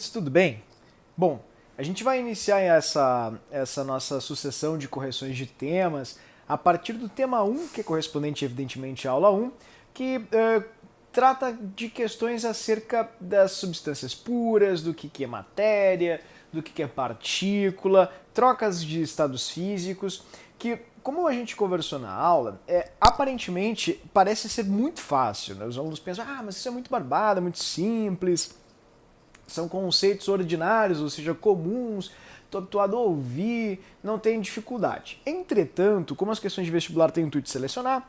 estudantes, tudo bem? Bom, a gente vai iniciar essa nossa sucessão de correções de temas a partir do tema 1, que é correspondente evidentemente à aula 1, que trata de questões acerca das substâncias puras, do que é matéria, do que é partícula, trocas de estados físicos, que, como a gente conversou na aula, aparentemente parece ser muito fácil, né? Os alunos pensam, mas isso é muito barbado, é muito simples, são conceitos ordinários, ou seja, comuns, estou habituado a ouvir, não tem dificuldade. Entretanto, como as questões de vestibular têm o intuito de selecionar,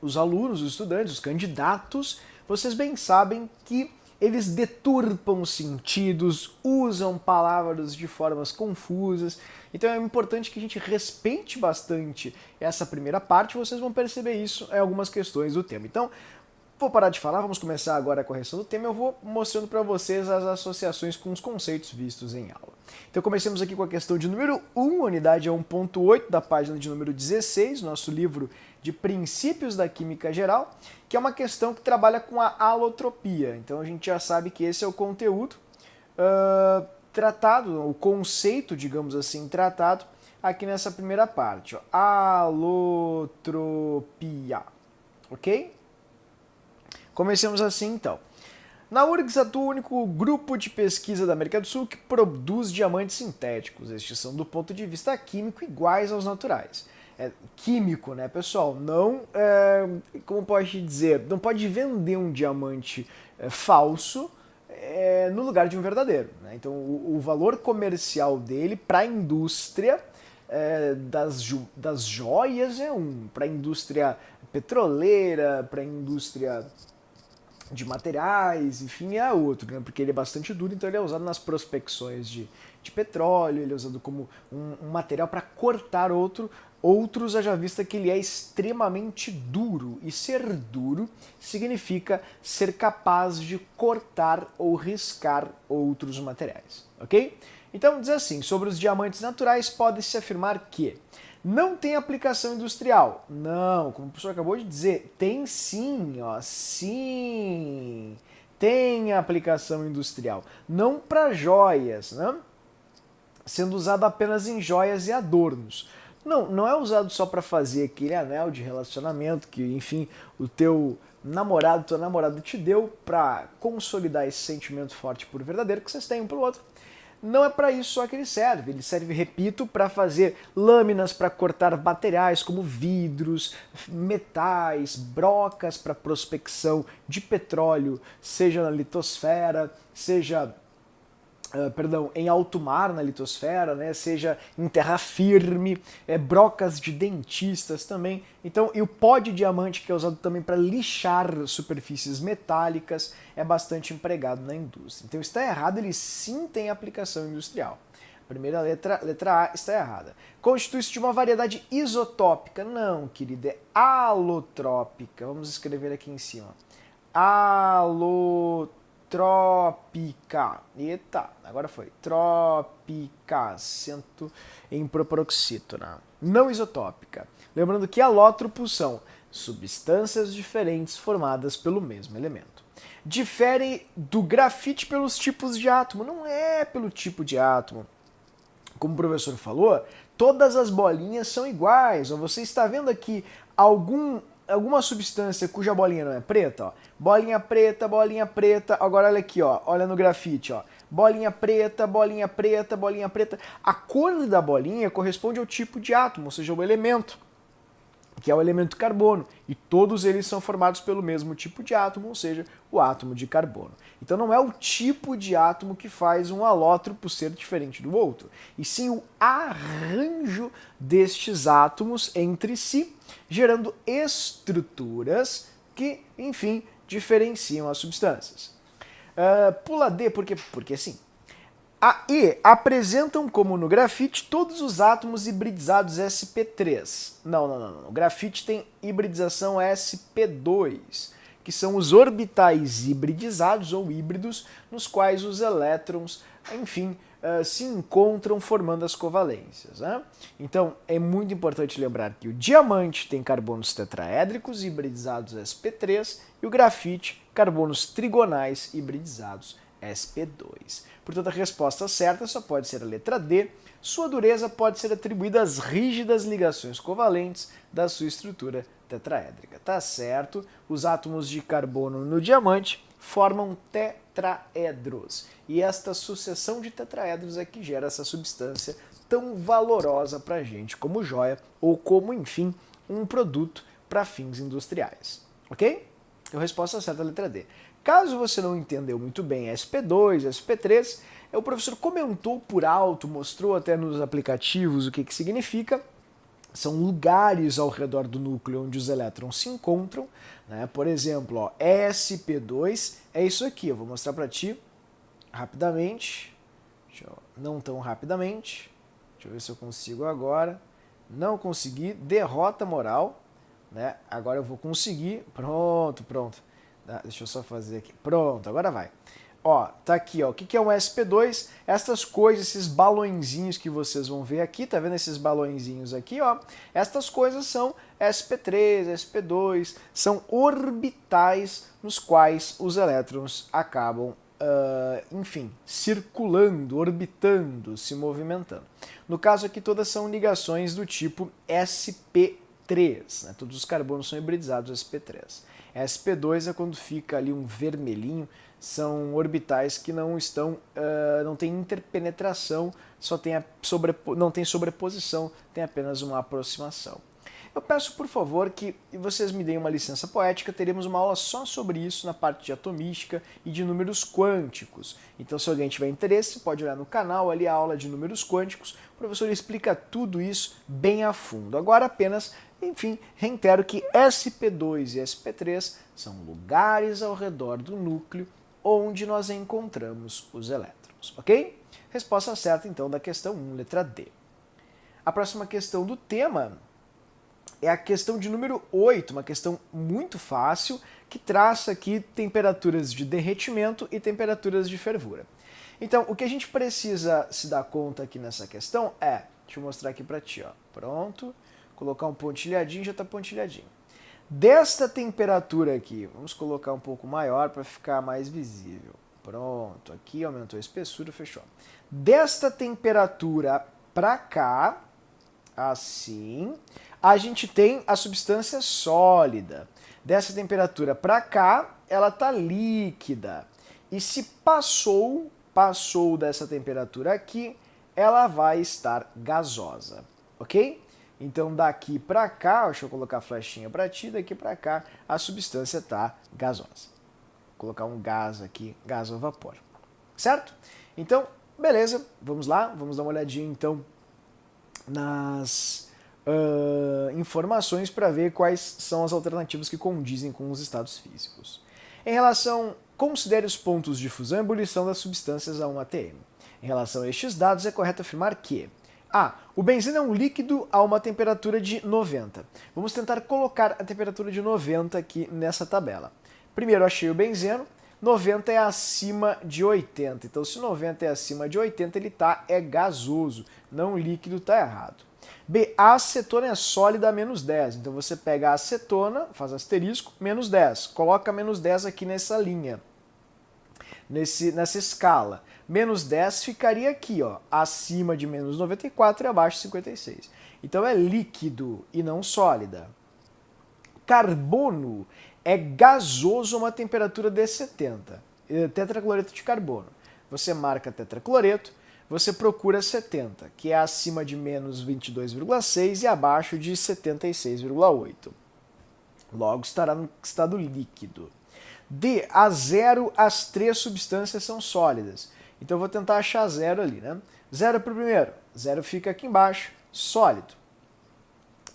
os alunos, os estudantes, os candidatos, vocês bem sabem que eles deturpam sentidos, usam palavras de formas confusas, então é importante que a gente respeite bastante essa primeira parte, vocês vão perceber isso em algumas questões do tema. Então, vou parar de falar, vamos começar agora a correção do tema. Eu vou mostrando para vocês as associações com os conceitos vistos em aula. Então comecemos aqui com a questão de número 1, unidade 1.8, da página de número 16, nosso livro de Princípios da Química Geral, que é uma questão que trabalha com a alotropia. Então a gente já sabe que esse é o conteúdo tratado, o conceito, digamos assim, tratado aqui nessa primeira parte. Ó. Alotropia, ok? Comecemos assim, então. Na URGS atua o único grupo de pesquisa da América do Sul que produz diamantes sintéticos. Estes são, do ponto de vista químico, iguais aos naturais. É químico, né, pessoal? Não, como pode dizer, não pode vender um diamante falso no lugar de um verdadeiro. Né? Então, o valor comercial dele para a indústria das joias é um, para a indústria petroleira, para a indústria de materiais, enfim, é outro, né? Porque ele é bastante duro, então ele é usado nas prospecções de petróleo, ele é usado como um material para cortar outros, haja vista que ele é extremamente duro, e ser duro significa ser capaz de cortar ou riscar outros materiais, ok? Então, diz assim, sobre os diamantes naturais, pode-se afirmar que não tem aplicação industrial. Não, como o professor acabou de dizer, tem sim, ó, sim, tem aplicação industrial. Não para joias, né? Sendo usado apenas em joias e adornos. Não é usado só para fazer aquele anel de relacionamento que, enfim, o teu namorado, tua namorada te deu para consolidar esse sentimento forte por verdadeiro que vocês têm um pelo outro. Não é para isso só que ele serve, repito, para fazer lâminas para cortar materiais como vidros, metais, brocas para prospecção de petróleo, seja na litosfera, seja em alto mar na litosfera, né, seja em terra firme, brocas de dentistas também. Então, e o pó de diamante, que é usado também para lixar superfícies metálicas, é bastante empregado na indústria. Então, está errado, ele sim tem aplicação industrial. A primeira letra A está errada. Constitui-se de uma variedade isotópica. Não, querida, é alotrópica. Vamos escrever aqui em cima. Alotrópica. Eita, agora foi. Trópica, acento em proparoxítona. Não isotópica. Lembrando que alótropos são substâncias diferentes formadas pelo mesmo elemento. Difere do grafite pelos tipos de átomo. Não é pelo tipo de átomo. Como o professor falou, todas as bolinhas são iguais. Você está vendo aqui alguma substância cuja bolinha não é preta, ó. Bolinha preta, bolinha preta. Agora olha aqui, ó. Olha no grafite, ó. Bolinha preta, bolinha preta, bolinha preta. A cor da bolinha corresponde ao tipo de átomo, ou seja, o elemento, que é o elemento carbono, e todos eles são formados pelo mesmo tipo de átomo, ou seja, o átomo de carbono. Então não é o tipo de átomo que faz um alótropo ser diferente do outro, e sim o arranjo destes átomos entre si, gerando estruturas que, enfim, diferenciam as substâncias. Pula D, porque sim. A E apresentam como no grafite todos os átomos hibridizados sp3. Não. O grafite tem hibridização sp2, que são os orbitais hibridizados ou híbridos, nos quais os elétrons, enfim, se encontram formando as covalências. Né? Então, é muito importante lembrar que o diamante tem carbonos tetraédricos hibridizados sp3 e o grafite, carbonos trigonais hibridizados sp2. Portanto, a resposta certa só pode ser a letra D. Sua dureza pode ser atribuída às rígidas ligações covalentes da sua estrutura tetraédrica. Tá certo? Os átomos de carbono no diamante formam tetraedros. E esta sucessão de tetraedros é que gera essa substância tão valorosa para a gente como joia ou como, enfim, um produto para fins industriais. Ok? Então, a resposta certa é a letra D. Caso você não entendeu muito bem SP2, SP3, o professor comentou por alto, mostrou até nos aplicativos o que significa. São lugares ao redor do núcleo onde os elétrons se encontram, né? Por exemplo, ó, sp2 é isso aqui. Eu vou mostrar para ti rapidamente. Não tão rapidamente. Deixa eu ver se eu consigo agora. Não consegui. Derrota moral. Né? Agora eu vou conseguir. Pronto, pronto. Deixa eu só fazer aqui. Pronto, agora vai. Ó, tá aqui, ó. O que é um sp2? Estas coisas, esses balõezinhos que vocês vão ver aqui, tá vendo esses balõezinhos aqui, ó? Estas coisas são sp3, sp2, são orbitais nos quais os elétrons acabam, enfim, circulando, orbitando, se movimentando. No caso aqui, todas são ligações do tipo sp3, né? Todos os carbonos são hibridizados sp3. sp2 é quando fica ali um vermelhinho, são orbitais que não estão, não tem interpenetração, não tem sobreposição, tem apenas uma aproximação. Eu peço, por favor, que vocês me deem uma licença poética, teremos uma aula só sobre isso na parte de atomística e de números quânticos. Então, se alguém tiver interesse, pode olhar no canal, ali a aula de números quânticos, o professor explica tudo isso bem a fundo. Agora apenas, enfim, reitero que sp2 e sp3 são lugares ao redor do núcleo onde nós encontramos os elétrons, ok? Resposta certa, então, da questão 1, letra D. A próxima questão do tema é a questão de número 8, uma questão muito fácil, que traça aqui temperaturas de derretimento e temperaturas de fervura. Então, o que a gente precisa se dar conta aqui nessa questão é, deixa eu mostrar aqui para ti, ó, pronto, colocar um pontilhadinho, já está pontilhadinho. Desta temperatura aqui, vamos colocar um pouco maior para ficar mais visível. Pronto, aqui aumentou a espessura, fechou. Desta temperatura para cá, assim, a gente tem a substância sólida. Dessa temperatura para cá, ela está líquida. E se passou dessa temperatura aqui, ela vai estar gasosa, ok? Então daqui para cá, deixa eu colocar a flechinha para ti, daqui para cá a substância está gasosa. Vou colocar um gás aqui, gás ou vapor, certo? Então, beleza, vamos lá, vamos dar uma olhadinha então nas informações para ver quais são as alternativas que condizem com os estados físicos. Em relação, considere os pontos de fusão e ebulição das substâncias a 1 atm. Em relação a estes dados, é correto afirmar que o benzeno é um líquido a uma temperatura de 90. Vamos tentar colocar a temperatura de 90 aqui nessa tabela. Primeiro achei o benzeno, 90 é acima de 80. Então se 90 é acima de 80, ele é gasoso, não líquido, está errado. B, a acetona é sólida a menos 10. Então você pega a acetona, faz asterisco, menos 10. Coloca menos 10 aqui nessa linha, nessa escala. Menos 10 ficaria aqui, ó, acima de menos 94 e abaixo de 56. Então é líquido e não sólida. Carbono é gasoso a uma temperatura de 70. Tetracloreto de carbono. Você marca tetracloreto, você procura 70, que é acima de menos 22,6 e abaixo de 76,8. Logo estará no estado líquido. D, a 0 as 3 substâncias são sólidas. Então eu vou tentar achar 0 ali, né? 0 para o primeiro, 0 fica aqui embaixo, sólido.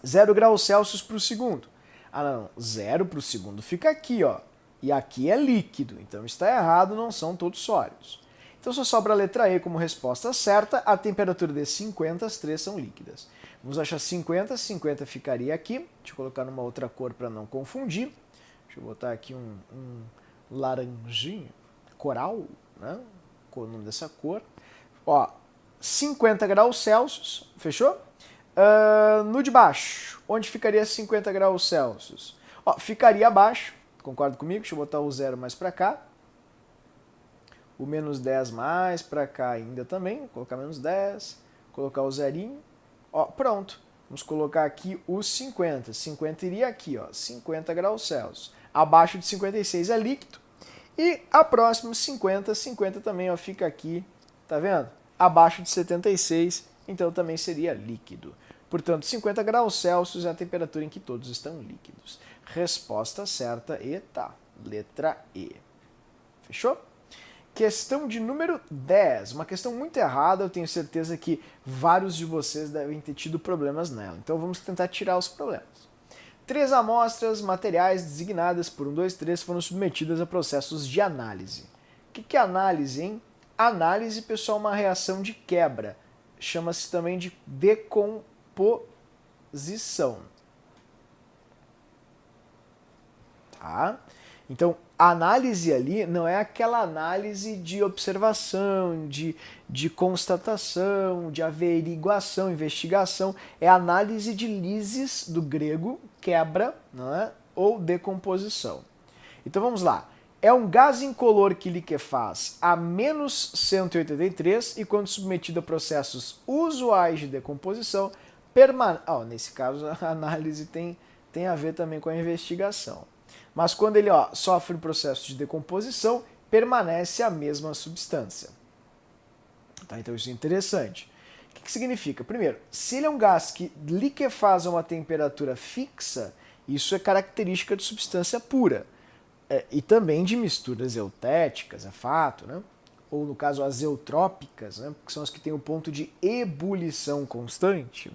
0 graus Celsius para o segundo. Não, 0 para o segundo fica aqui, ó. E aqui é líquido, então está errado, não são todos sólidos. Então só sobra a letra E como resposta certa, a temperatura de 50, as 3 são líquidas. Vamos achar 50, 50 ficaria aqui. Deixa eu colocar numa outra cor para não confundir. Deixa eu botar aqui um laranjinho, coral, né? O nome dessa cor. Ó, 50 graus Celsius, fechou? No de baixo, onde ficaria 50 graus Celsius? Ó, ficaria abaixo, concorda comigo? Deixa eu botar o 0 mais para cá. o menos 10 mais, para cá ainda também, vou colocar menos 10, colocar o zerinho, ó, pronto. Vamos colocar aqui os 50. 50 iria aqui, ó, 50 graus Celsius. Abaixo de 56 é líquido. E a próxima, 50, 50 também, ó, fica aqui, tá vendo? Abaixo de 76, então também seria líquido. Portanto, 50 graus Celsius é a temperatura em que todos estão líquidos. Resposta certa e tá, letra E. Fechou? Questão de número 10, uma questão muito errada, eu tenho certeza que vários de vocês devem ter tido problemas nela. Então vamos tentar tirar os problemas. 3 amostras materiais designadas por 1, 2, 3 foram submetidas a processos de análise. O que é análise, hein? Análise, pessoal, é uma reação de quebra. Chama-se também de decomposição. Tá? Então, a análise ali não é aquela análise de observação, de constatação, de averiguação, investigação. É análise de lises, do grego, quebra, não é? Ou decomposição. Então vamos lá. É um gás incolor que liquefaz a menos 183 e quando submetido a processos usuais de decomposição, nesse caso a análise tem a ver também com a investigação. Mas quando ele sofre um processo de decomposição, permanece a mesma substância. Tá? Então isso é interessante. O que significa? Primeiro, se ele é um gás que liquefaz a uma temperatura fixa, isso é característica de substância pura. E também de misturas eutéticas, é fato, né? Ou no caso azeotrópicas, né? Que são as que têm o ponto de ebulição constante,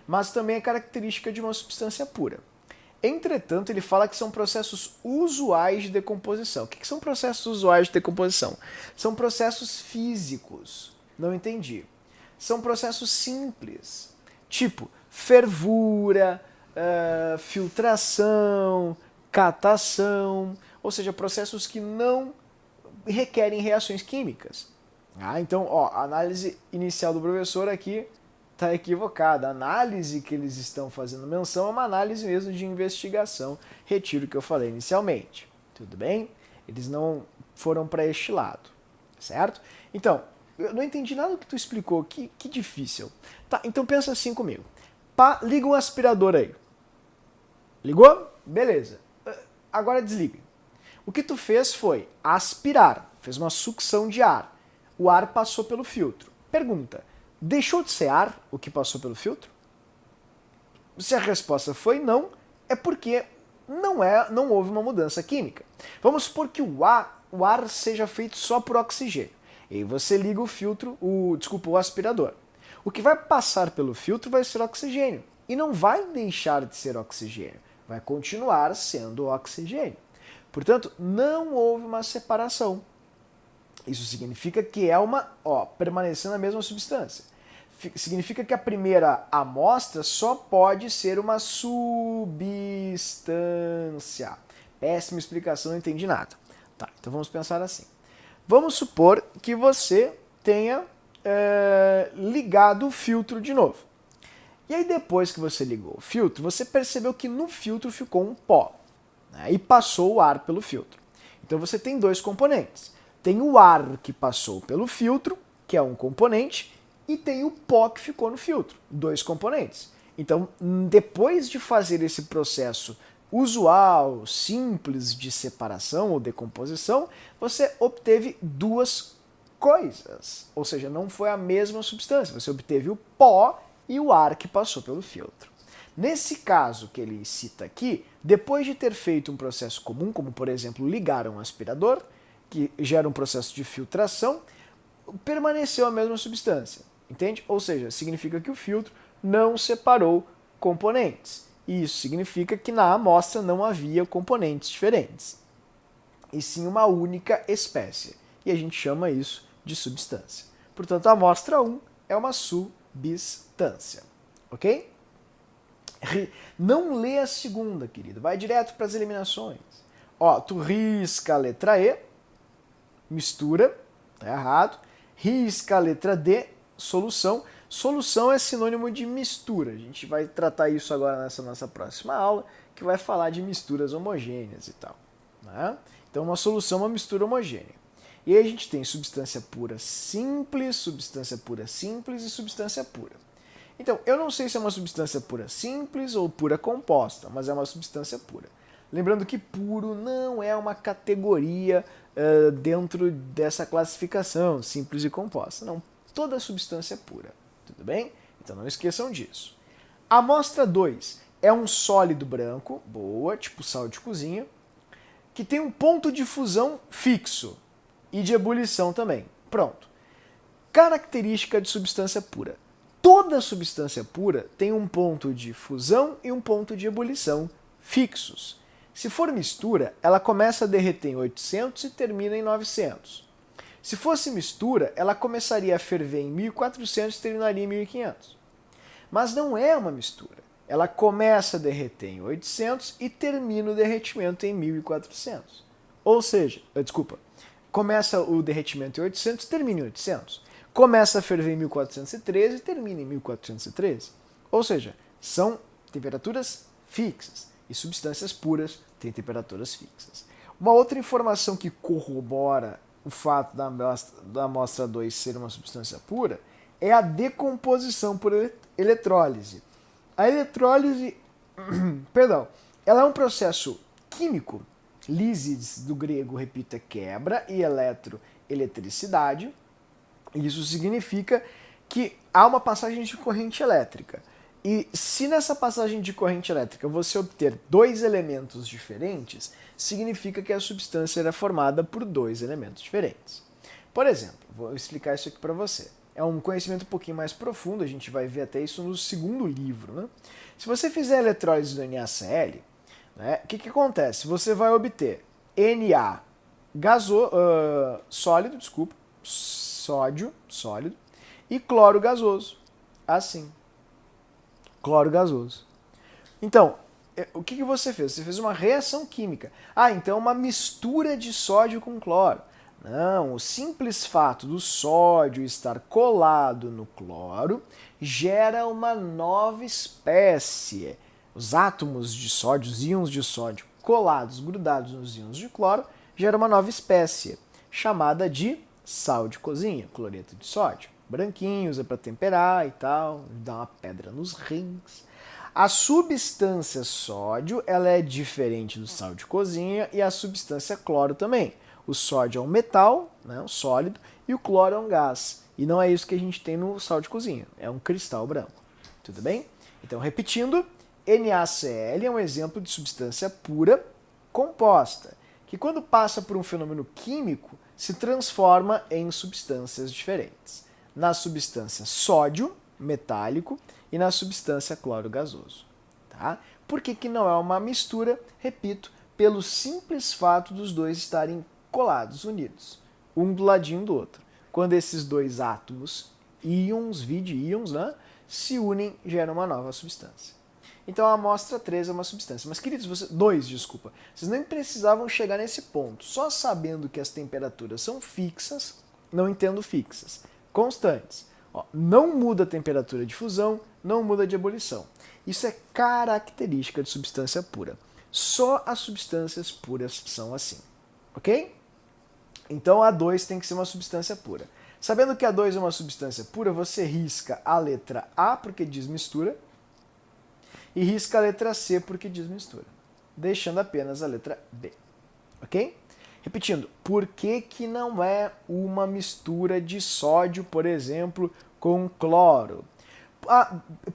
mas também é característica de uma substância pura. Entretanto, ele fala que são processos usuais de decomposição. O que são processos usuais de decomposição? São processos físicos. Não entendi. São processos simples, tipo fervura, filtração, catação, ou seja, processos que não requerem reações químicas. Então, a análise inicial do professor aqui está equivocada. A análise que eles estão fazendo menção é uma análise mesmo de investigação. Retiro o que eu falei inicialmente. Tudo bem? Eles não foram para este lado, certo? Então, eu não entendi nada do que tu explicou. Que difícil. Tá, então pensa assim comigo. Liga um aspirador aí. Ligou? Beleza. Agora desliga. O que tu fez foi aspirar, fez uma sucção de ar. O ar passou pelo filtro. Pergunta, deixou de ser ar o que passou pelo filtro? Se a resposta foi não, é porque não houve uma mudança química. Vamos supor que o ar seja feito só por oxigênio. E aí você liga o filtro, o aspirador. O que vai passar pelo filtro vai ser oxigênio. E não vai deixar de ser oxigênio. Vai continuar sendo oxigênio. Portanto, não houve uma separação. Isso significa que é permanecendo a mesma substância. Significa que a primeira amostra só pode ser uma substância. Péssima explicação, não entendi nada. Tá, então vamos pensar assim. Vamos supor que você tenha ligado o filtro de novo. E aí depois que você ligou o filtro, você percebeu que no filtro ficou um pó, né, e passou o ar pelo filtro. Então você tem dois componentes. Tem o ar que passou pelo filtro, que é um componente, e tem o pó que ficou no filtro, dois componentes. Então, depois de fazer esse processo usual, simples de separação ou decomposição, você obteve duas coisas. Ou seja, não foi a mesma substância, você obteve o pó e o ar que passou pelo filtro. Nesse caso que ele cita aqui, depois de ter feito um processo comum, como por exemplo ligar um aspirador, que gera um processo de filtração, permaneceu a mesma substância, entende? Ou seja, significa que o filtro não separou componentes. E isso significa que na amostra não havia componentes diferentes, e sim uma única espécie. E a gente chama isso de substância. Portanto, a amostra 1 é uma substância. Ok? Não lê a segunda, querido. Vai direto para as eliminações. Tu risca a letra E, mistura, tá errado. Risca a letra D, solução. Solução é sinônimo de mistura. A gente vai tratar isso agora nessa nossa próxima aula, que vai falar de misturas homogêneas e tal, né? Então, uma solução é uma mistura homogênea. E aí a gente tem substância pura simples e substância pura. Então, eu não sei se é uma substância pura simples ou pura composta, mas é uma substância pura. Lembrando que puro não é uma categoria dentro dessa classificação, simples e composta. Não, toda substância é pura. Tudo bem? Então não esqueçam disso. Amostra 2 é um sólido branco, boa, tipo sal de cozinha, que tem um ponto de fusão fixo e de ebulição também. Pronto. Característica de substância pura. Toda substância pura tem um ponto de fusão e um ponto de ebulição fixos. Se for mistura, ela começa a derreter em 800 e termina em 900. Se fosse mistura, ela começaria a ferver em 1400 e terminaria em 1500. Mas não é uma mistura. Ela começa a derreter em 800 e termina o derretimento em 1400. Ou seja, começa o derretimento em 800 e termina em 800. Começa a ferver em 1413 e termina em 1413. Ou seja, são temperaturas fixas e substâncias puras têm temperaturas fixas. Uma outra informação que corrobora o fato da amostra 2 ser uma substância pura é a decomposição por eletrólise. A eletrólise, ela é um processo químico, lísis do grego, repita, quebra, e eletricidade. Isso significa que há uma passagem de corrente elétrica. E se nessa passagem de corrente elétrica você obter dois elementos diferentes, significa que a substância era formada por dois elementos diferentes. Por exemplo, vou explicar isso aqui para você. É um conhecimento um pouquinho mais profundo, a gente vai ver até isso no segundo livro. Né? Se você fizer a eletrólise do NaCl, né, o que acontece? Você vai obter Na sódio sólido e cloro gasoso. Assim. Cloro gasoso. Então, o que você fez? Você fez uma reação química. Então uma mistura de sódio com cloro. Não, o simples fato do sódio estar colado no cloro gera uma nova espécie. Os átomos de sódio, os íons de sódio colados, grudados nos íons de cloro, gera uma nova espécie, chamada de sal de cozinha, cloreto de sódio. Branquinho, usa para temperar e tal, dá uma pedra nos rins. A substância sódio, ela é diferente do sal de cozinha e a substância cloro também. O sódio é um metal, né, um sólido, e o cloro é um gás. E não é isso que a gente tem no sal de cozinha, é um cristal branco. Tudo bem? Então, repetindo, NaCl é um exemplo de substância pura composta, que quando passa por um fenômeno químico, se transforma em substâncias diferentes. Na substância sódio, metálico, e na substância cloro gasoso. Tá? Por que não é uma mistura? Repito, pelo simples fato dos dois estarem colados, unidos, um do ladinho do outro. Quando esses dois átomos, íons, íons, né, se unem, geram uma nova substância. Então a amostra 3 é uma substância. Mas, queridos, vocês nem precisavam chegar nesse ponto. Só sabendo que as temperaturas são fixas, não entendo fixas, constantes. Não muda a temperatura de fusão, não muda de ebulição. Isso é característica de substância pura. Só as substâncias puras são assim. Ok? Então a 2 tem que ser uma substância pura. Sabendo que a 2 é uma substância pura, você risca a letra A porque diz mistura e risca a letra C porque diz mistura, deixando apenas a letra B. Ok? Repetindo, por que não é uma mistura de sódio, por exemplo, com cloro?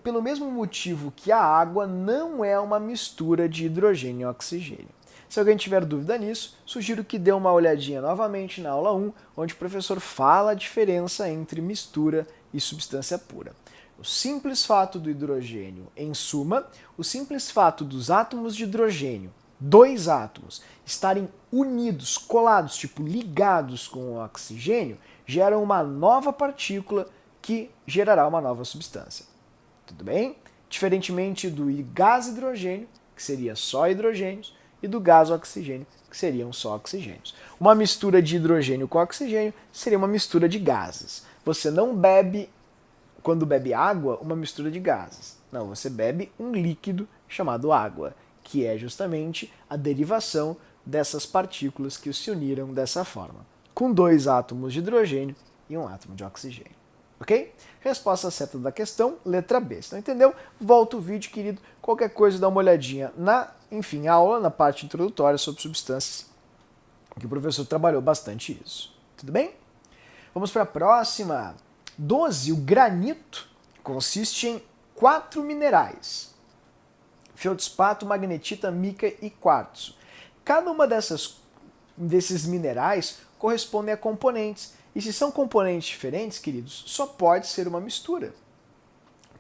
Pelo mesmo motivo que a água não é uma mistura de hidrogênio e oxigênio. Se alguém tiver dúvida nisso, sugiro que dê uma olhadinha novamente na aula 1, onde o professor fala a diferença entre mistura e substância pura. O simples fato do hidrogênio, em suma, o simples fato dos átomos de hidrogênio, dois átomos, estarem unidos, colados, tipo ligados com o oxigênio, geram uma nova partícula que gerará uma nova substância. Tudo bem? Diferentemente do gás hidrogênio, que seria só hidrogênios, e do gás oxigênio, que seriam só oxigênios. Uma mistura de hidrogênio com oxigênio seria uma mistura de gases. Você não bebe, quando bebe água, uma mistura de gases. Não, você bebe um líquido chamado água, que é justamente a derivação dessas partículas que se uniram dessa forma. com 2 átomos de hidrogênio e 1 átomo de oxigênio. Ok? Resposta certa da questão, letra B. Se não entendeu, volta o vídeo, querido. Qualquer coisa, dá uma olhadinha na, aula, na parte introdutória sobre substâncias, que o professor trabalhou bastante isso. Tudo bem? Vamos para a próxima. 12. O granito consiste em 4 minerais: feldspato, magnetita, mica e quartzo. Cada uma desses minerais correspondem a componentes. E se são componentes diferentes, queridos, só pode ser uma mistura.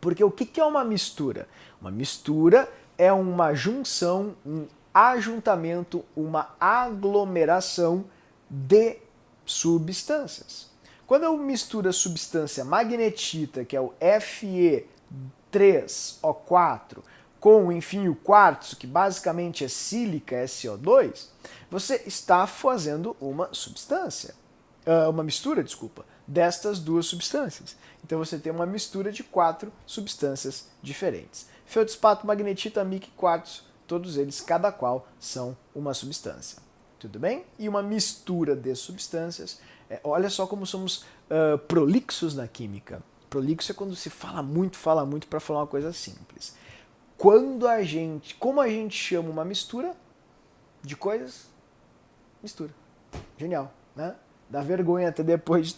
Porque o que é uma mistura? Uma mistura é uma junção, um ajuntamento, uma aglomeração de substâncias. Quando eu misturo a substância magnetita, que é o Fe3O4, com, enfim, o quartzo, que basicamente é sílica, SO2, você está fazendo uma mistura, destas duas substâncias. Então você tem uma mistura de 4 substâncias diferentes. Feldspato, magnetita, mica e quartzo, todos eles, cada qual, são uma substância. Tudo bem? E uma mistura de substâncias. Olha só como somos prolixos na química. Prolixo é quando se fala muito para falar uma coisa simples. Como a gente chama uma mistura de coisas? Mistura. Genial, né? Dá vergonha até depois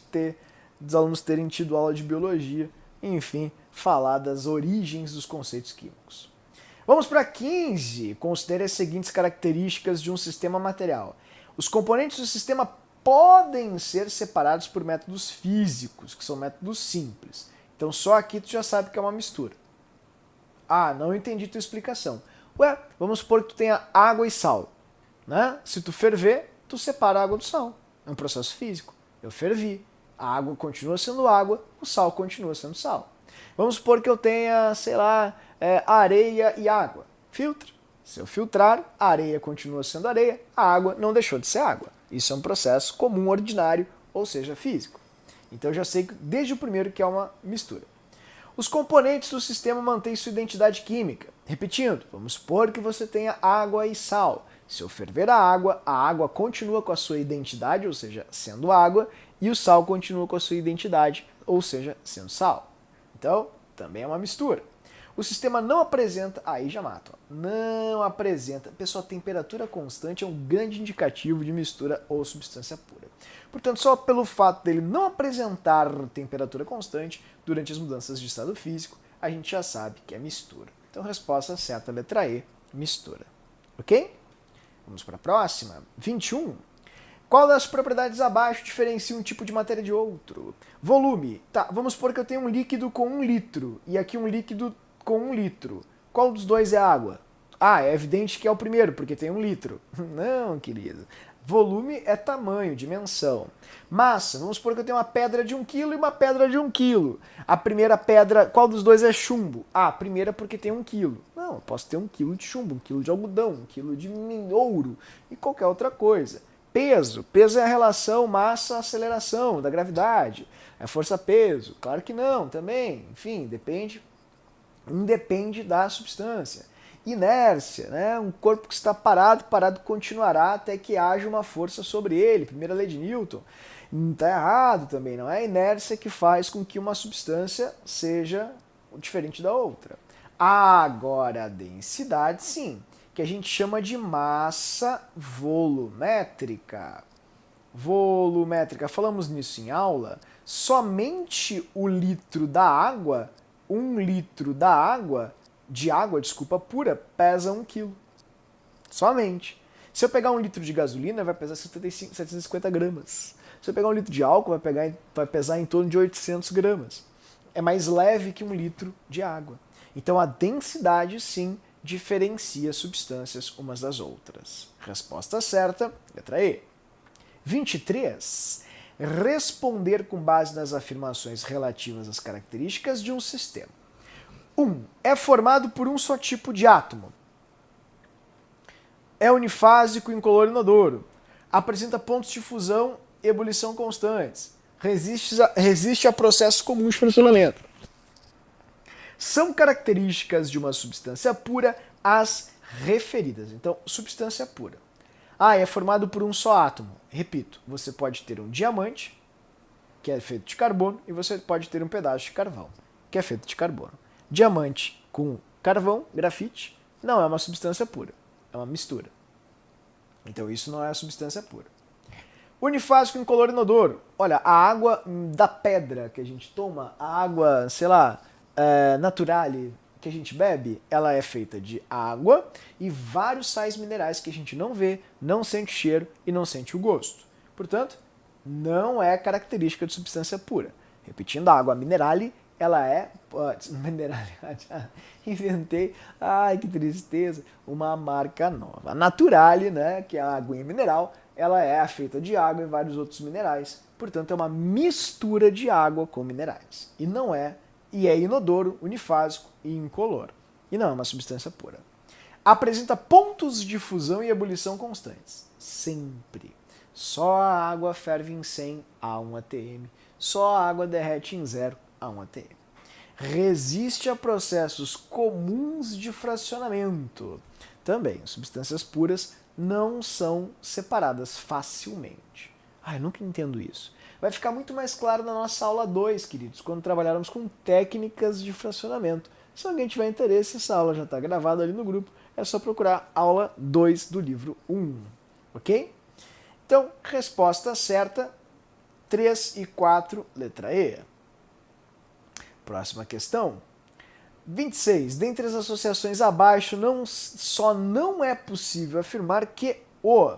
dos alunos terem tido aula de biologia, enfim, falar das origens dos conceitos químicos. Vamos para 15. Considere as seguintes características de um sistema material. Os componentes do sistema podem ser separados por métodos físicos, que são métodos simples. Então só aqui tu já sabe que é uma mistura. Ah, não entendi tua explicação. Ué, vamos supor que tu tenha água e sal, né? Se tu ferver, tu separa a água do sal. É um processo físico. Eu fervi. A água continua sendo água, o sal continua sendo sal. Vamos supor que eu tenha, areia e água. Filtra. Se eu filtrar, a areia continua sendo areia, a água não deixou de ser água. Isso é um processo comum, ordinário, ou seja, físico. Então eu já sei desde o primeiro que é uma mistura. Os componentes do sistema mantêm sua identidade química. Repetindo, vamos supor que você tenha água e sal. Se eu ferver a água continua com a sua identidade, ou seja, sendo água, e o sal continua com a sua identidade, ou seja, sendo sal. Então, também é uma mistura. O sistema não apresenta, aí já mata, não apresenta, pessoal, temperatura constante é um grande indicativo de mistura ou substância pura. Portanto, só pelo fato dele não apresentar temperatura constante durante as mudanças de estado físico, a gente já sabe que é mistura. Então, resposta certa, letra E, mistura. Ok? Vamos para a próxima. 21. Qual das propriedades abaixo diferencia um tipo de matéria de outro? Volume. Tá, vamos supor que eu tenho um líquido com 1 litro e aqui um líquido com 1 litro. Qual dos dois é água? Ah, é evidente que é o primeiro, porque tem 1 litro. Não, querido. Volume é tamanho, dimensão. Massa, vamos supor que eu tenho uma pedra de 1 kg e uma pedra de 1 kg. A primeira pedra, qual dos dois é chumbo? Ah, a primeira porque tem 1 kg. Não, eu posso ter 1 kg de chumbo, 1 kg de algodão, 1 kg de ouro e qualquer outra coisa. Peso é a relação massa-aceleração da gravidade. É força-peso? Claro que não, também. Enfim, independe da substância. Inércia, né? Um corpo que está parado continuará até que haja uma força sobre ele. Primeira lei de Newton. Está errado também, não é a inércia que faz com que uma substância seja diferente da outra. Agora, a densidade, sim, que a gente chama de massa volumétrica. Falamos nisso em aula. Somente o litro da água, 1 litro de água pura, pesa 1 kg. Somente. Se eu pegar 1 litro de gasolina, vai pesar 750 gramas. Se eu pegar 1 litro de álcool, vai pesar em torno de 800 gramas. É mais leve que 1 litro de água. Então a densidade, sim, diferencia substâncias umas das outras. Resposta certa, letra E. 23. Responder com base nas afirmações relativas às características de um sistema. 1. É formado por um só tipo de átomo. É unifásico, incolor e inodoro. Apresenta pontos de fusão e ebulição constantes. Resiste a processos comuns de funcionamento. São características de uma substância pura as referidas. Então, substância pura. Ah, é formado por um só átomo. Repito, você pode ter um diamante, que é feito de carbono, e você pode ter um pedaço de carvão, que é feito de carbono. Diamante com carvão, grafite, não é uma substância pura, é uma mistura. Então isso não é a substância pura. Unifásico incolor inodoro. Olha, a água da pedra que a gente toma, a água, sei lá, naturale que a gente bebe, ela é feita de água e vários sais minerais que a gente não vê, não sente o cheiro e não sente o gosto. Portanto, não é característica de substância pura. Repetindo, a água minerale, ela é... Minerale, inventei, ai que tristeza, uma marca nova. A Naturale, né, que é a aguinha mineral, ela é feita de água e vários outros minerais. Portanto, é uma mistura de água com minerais. E é inodoro, unifásico e incolor. E não é uma substância pura. Apresenta pontos de fusão e ebulição constantes. Sempre. Só a água ferve em 100 a 1 atm. Só a água derrete em 0 a 1 atm. Resiste a processos comuns de fracionamento. Também, substâncias puras não são separadas facilmente. Eu nunca entendo isso. Vai ficar muito mais claro na nossa aula 2, queridos, quando trabalharmos com técnicas de fracionamento. Se alguém tiver interesse, essa aula já está gravada ali no grupo, é só procurar aula 2 do livro 1, ok? Então, resposta certa, 3 e 4, letra E. Próxima questão. 26. Dentre as associações abaixo, só não é possível afirmar que o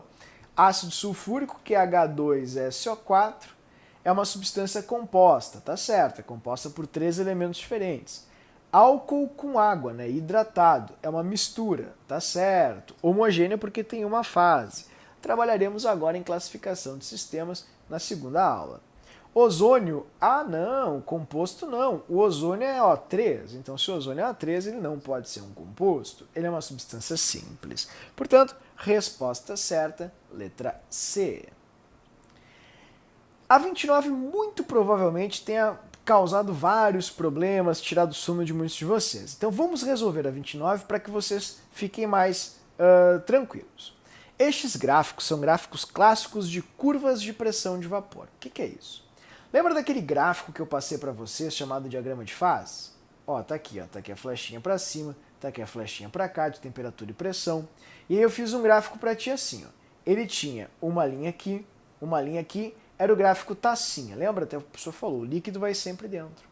ácido sulfúrico, que é H2SO4, é uma substância composta, tá certo, é composta por 3 elementos diferentes. Álcool com água, né, hidratado, é uma mistura, tá certo. Homogênea porque tem uma fase. Trabalharemos agora em classificação de sistemas na segunda aula. Ozônio, não, composto não. O ozônio é O3, então se o ozônio é O3, ele não pode ser um composto, ele é uma substância simples. Portanto, resposta certa, letra C. A 29 muito provavelmente tenha causado vários problemas, tirado o sono de muitos de vocês. Então vamos resolver a 29 para que vocês fiquem mais tranquilos. Estes gráficos são gráficos clássicos de curvas de pressão de vapor. O que é isso? Lembra daquele gráfico que eu passei para vocês chamado diagrama de fases? Tá aqui a flechinha para cima, tá aqui a flechinha para cá de temperatura e pressão. E aí eu fiz um gráfico para ti assim, Ele tinha uma linha aqui, era o gráfico tacinha. Lembra? Até a pessoa falou, o líquido vai sempre dentro.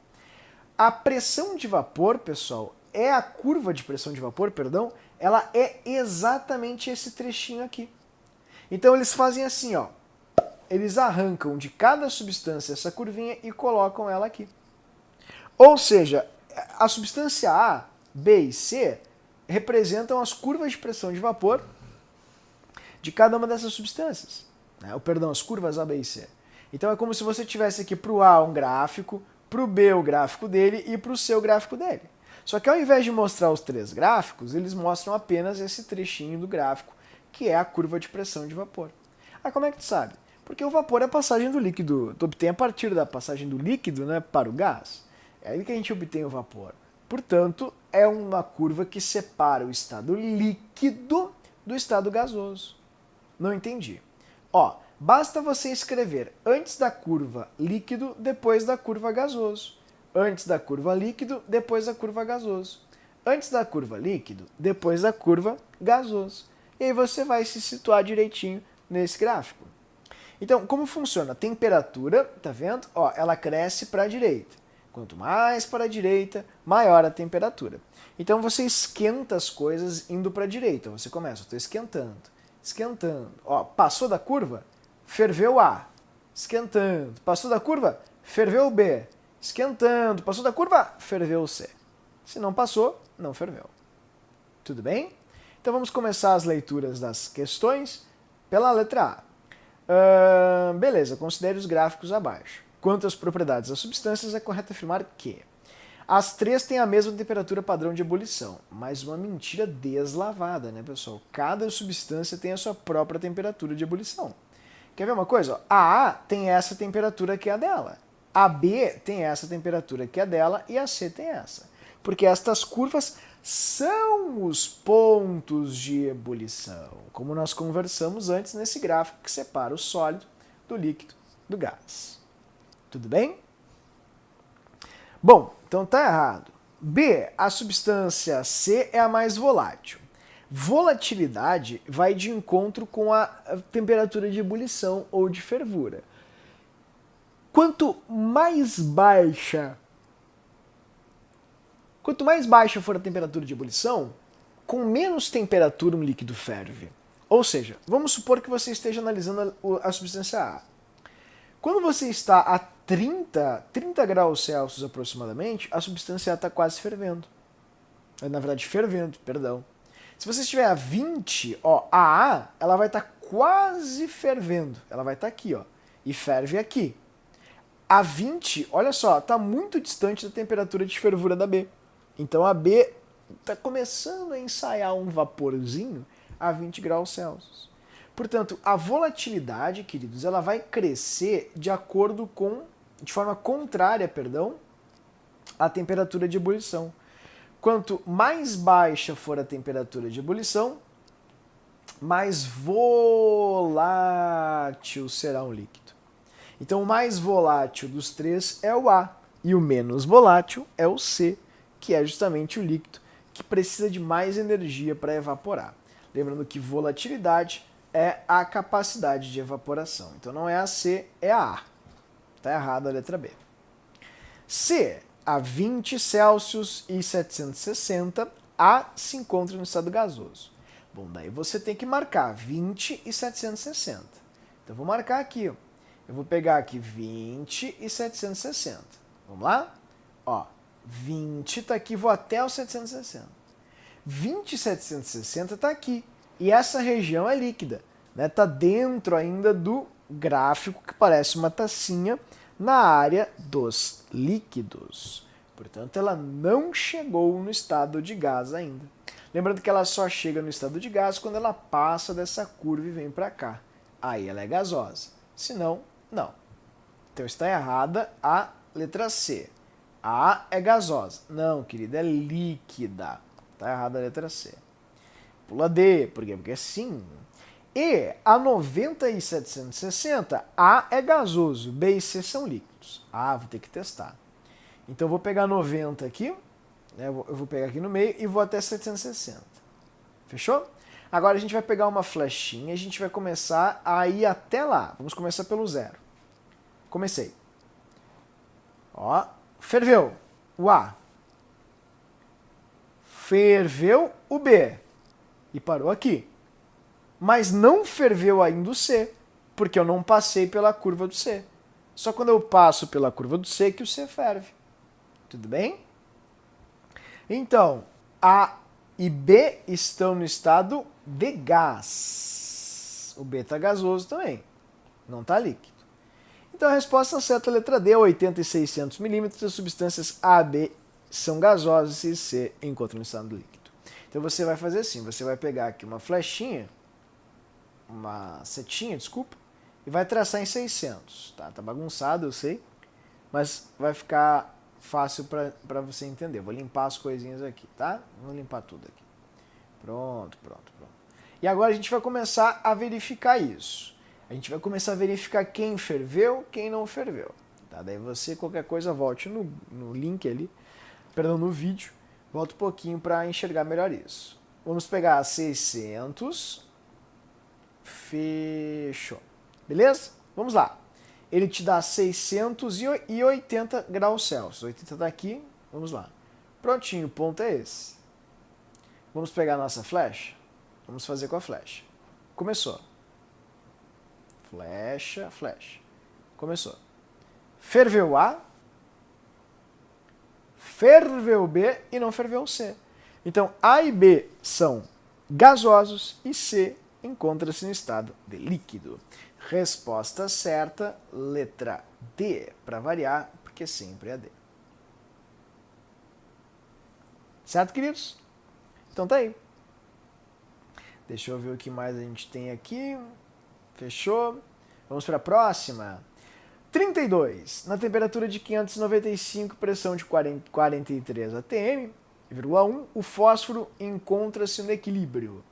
A pressão de vapor, pessoal, a curva de pressão de vapor, perdão, ela é exatamente esse trechinho aqui. Então eles fazem assim, eles arrancam de cada substância essa curvinha e colocam ela aqui. Ou seja, a substância A, B e C representam as curvas de pressão de vapor de cada uma dessas substâncias. As curvas A, B e C. Então é como se você tivesse aqui para o A um gráfico, para o B o gráfico dele e para o C o gráfico dele. Só que ao invés de mostrar os 3 gráficos, eles mostram apenas esse trechinho do gráfico, que é a curva de pressão de vapor. Como é que tu sabe? Porque o vapor é a passagem do líquido, tu obtém a partir da passagem do líquido, né, para o gás. É aí que a gente obtém o vapor. Portanto, é uma curva que separa o estado líquido do estado gasoso. Não entendi. Basta você escrever antes da curva líquido, depois da curva gasoso. Antes da curva líquido, depois da curva gasoso. Antes da curva líquido, depois da curva gasoso. E aí você vai se situar direitinho nesse gráfico. Então, como funciona? A temperatura, tá vendo? Ela cresce para a direita. Quanto mais para a direita, maior a temperatura. Então você esquenta as coisas indo para a direita. Você começa, estou esquentando. Passou da curva, ferveu A. Esquentando. Passou da curva, ferveu B. Esquentando. Passou da curva, ferveu C. Se não passou, não ferveu. Tudo bem? Então vamos começar as leituras das questões pela letra A. Beleza, considere os gráficos abaixo. Quanto às propriedades das substâncias, é correto afirmar que as 3 têm a mesma temperatura padrão de ebulição, mas uma mentira deslavada, né, pessoal? Cada substância tem a sua própria temperatura de ebulição. Quer ver uma coisa? A A tem essa temperatura que é a dela. A B tem essa temperatura que é a dela e a C tem essa. Porque estas curvas são os pontos de ebulição, como nós conversamos antes nesse gráfico que separa o sólido do líquido do gás. Tudo bem? Bom, então tá errado. B, a substância C é a mais volátil. Volatilidade vai de encontro com a temperatura de ebulição ou de fervura. Quanto mais baixa for a temperatura de ebulição, com menos temperatura um líquido ferve. Ou seja, vamos supor que você esteja analisando a substância A. Quando você está a 30 graus Celsius aproximadamente, a substância A está quase fervendo. Na verdade, fervendo, perdão. Se você estiver a 20, a A ela vai estar quase fervendo. Ela vai estar aqui, e ferve aqui. A 20, olha só, está muito distante da temperatura de fervura da B. Então a B está começando a ensaiar um vaporzinho a 20 graus Celsius. Portanto, a volatilidade, queridos, ela vai crescer de forma contrária, à temperatura de ebulição. Quanto mais baixa for a temperatura de ebulição, mais volátil será um líquido. Então, o mais volátil dos três é o A, e o menos volátil é o C, que é justamente o líquido que precisa de mais energia para evaporar. Lembrando que volatilidade é a capacidade de evaporação. Então não é a C, é a A. Está errado a letra B. C, a 20 Celsius e 760, A se encontra no estado gasoso. Bom, daí você tem que marcar 20 e 760. Então eu vou marcar aqui, Eu vou pegar aqui 20 e 760. Vamos lá? 20 está aqui, vou até o 760. 20 e 760 está aqui. E essa região é líquida. Está dentro ainda do gráfico que parece uma tacinha na área dos líquidos. Portanto, ela não chegou no estado de gás ainda. Lembrando que ela só chega no estado de gás quando ela passa dessa curva e vem para cá. Aí ela é gasosa. Se não, não. Então está errada a letra C. A A é gasosa. Não, querida, é líquida. Está errada a letra C. Pula D, por quê? Porque é sim. E, a 90 e 760, A é gasoso, B e C são líquidos. Vou ter que testar. Então eu vou pegar 90 aqui, eu vou pegar aqui no meio e vou até 760. Fechou? Agora a gente vai pegar uma flechinha e a gente vai começar a ir até lá. Vamos começar pelo zero. Comecei. Ferveu o A. Ferveu o B. E parou aqui. Mas não ferveu ainda o C, porque eu não passei pela curva do C. Só quando eu passo pela curva do C que o C ferve. Tudo bem? Então, A e B estão no estado de gás. O B está gasoso também, não está líquido. Então a resposta certa é a letra D, 80 e 600 milímetros. As substâncias A e B são gasosas e C encontram no estado líquido. Então você vai fazer assim, você vai pegar aqui uma flechinha, uma setinha, desculpa, e vai traçar em 600. Tá bagunçado, eu sei, mas vai ficar fácil para você entender. Vou limpar as coisinhas aqui, tá? Vou limpar tudo aqui. Pronto. E agora a gente vai começar a verificar isso. A gente vai começar a verificar quem ferveu, quem não ferveu. Tá? Daí você, qualquer coisa, volte no link ali, no vídeo, volta um pouquinho para enxergar melhor isso. Vamos pegar 600, fechou. Beleza? Vamos lá. Ele te dá 680 graus Celsius. 80 está aqui, vamos lá. Prontinho, o ponto é esse. Vamos pegar a nossa flecha? Vamos fazer com a flecha. Começou. Flecha. Começou. Ferveu A, ferveu B e não ferveu C. Então, A e B são gasosos e C encontra-se no estado de líquido. Resposta certa, letra D, para variar, porque sempre é D. Certo, queridos? Então tá aí. Deixa eu ver o que mais a gente tem aqui. Fechou? Vamos para a próxima. 32. Na temperatura de 595, pressão de 43 atm, 1, o fósforo encontra-se no equilíbrio.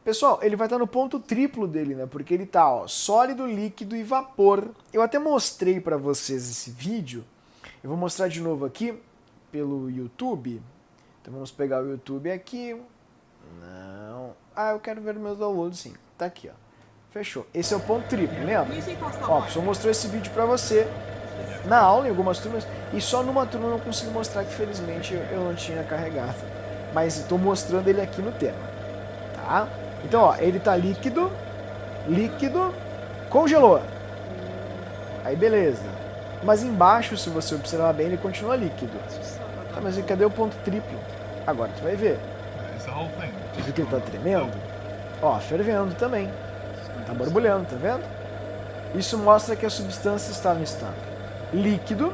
Pessoal, ele vai estar no ponto triplo dele, né? Porque ele está, ó, sólido, líquido e vapor. Eu até mostrei para vocês esse vídeo. Eu vou mostrar de novo aqui pelo YouTube. Então vamos pegar o YouTube aqui. Não. Ah, eu quero ver meus downloads sim. Tá aqui, ó. Fechou. Esse é o ponto triplo, lembra? Ó, o professor mostrou esse vídeo para você na aula, em algumas turmas, e só numa turma eu não consigo mostrar, que felizmente eu não tinha carregado. Mas estou mostrando ele aqui no tema. Tá? Então, ó, ele tá líquido, congelou. Aí beleza. Mas embaixo, se você observar bem, ele continua líquido. Tá, mas cadê o ponto triplo? Agora tu vai ver. Viu que ele tá tremendo? Ó, fervendo também. Tá borbulhando, tá vendo? Isso mostra que a substância está no estado líquido,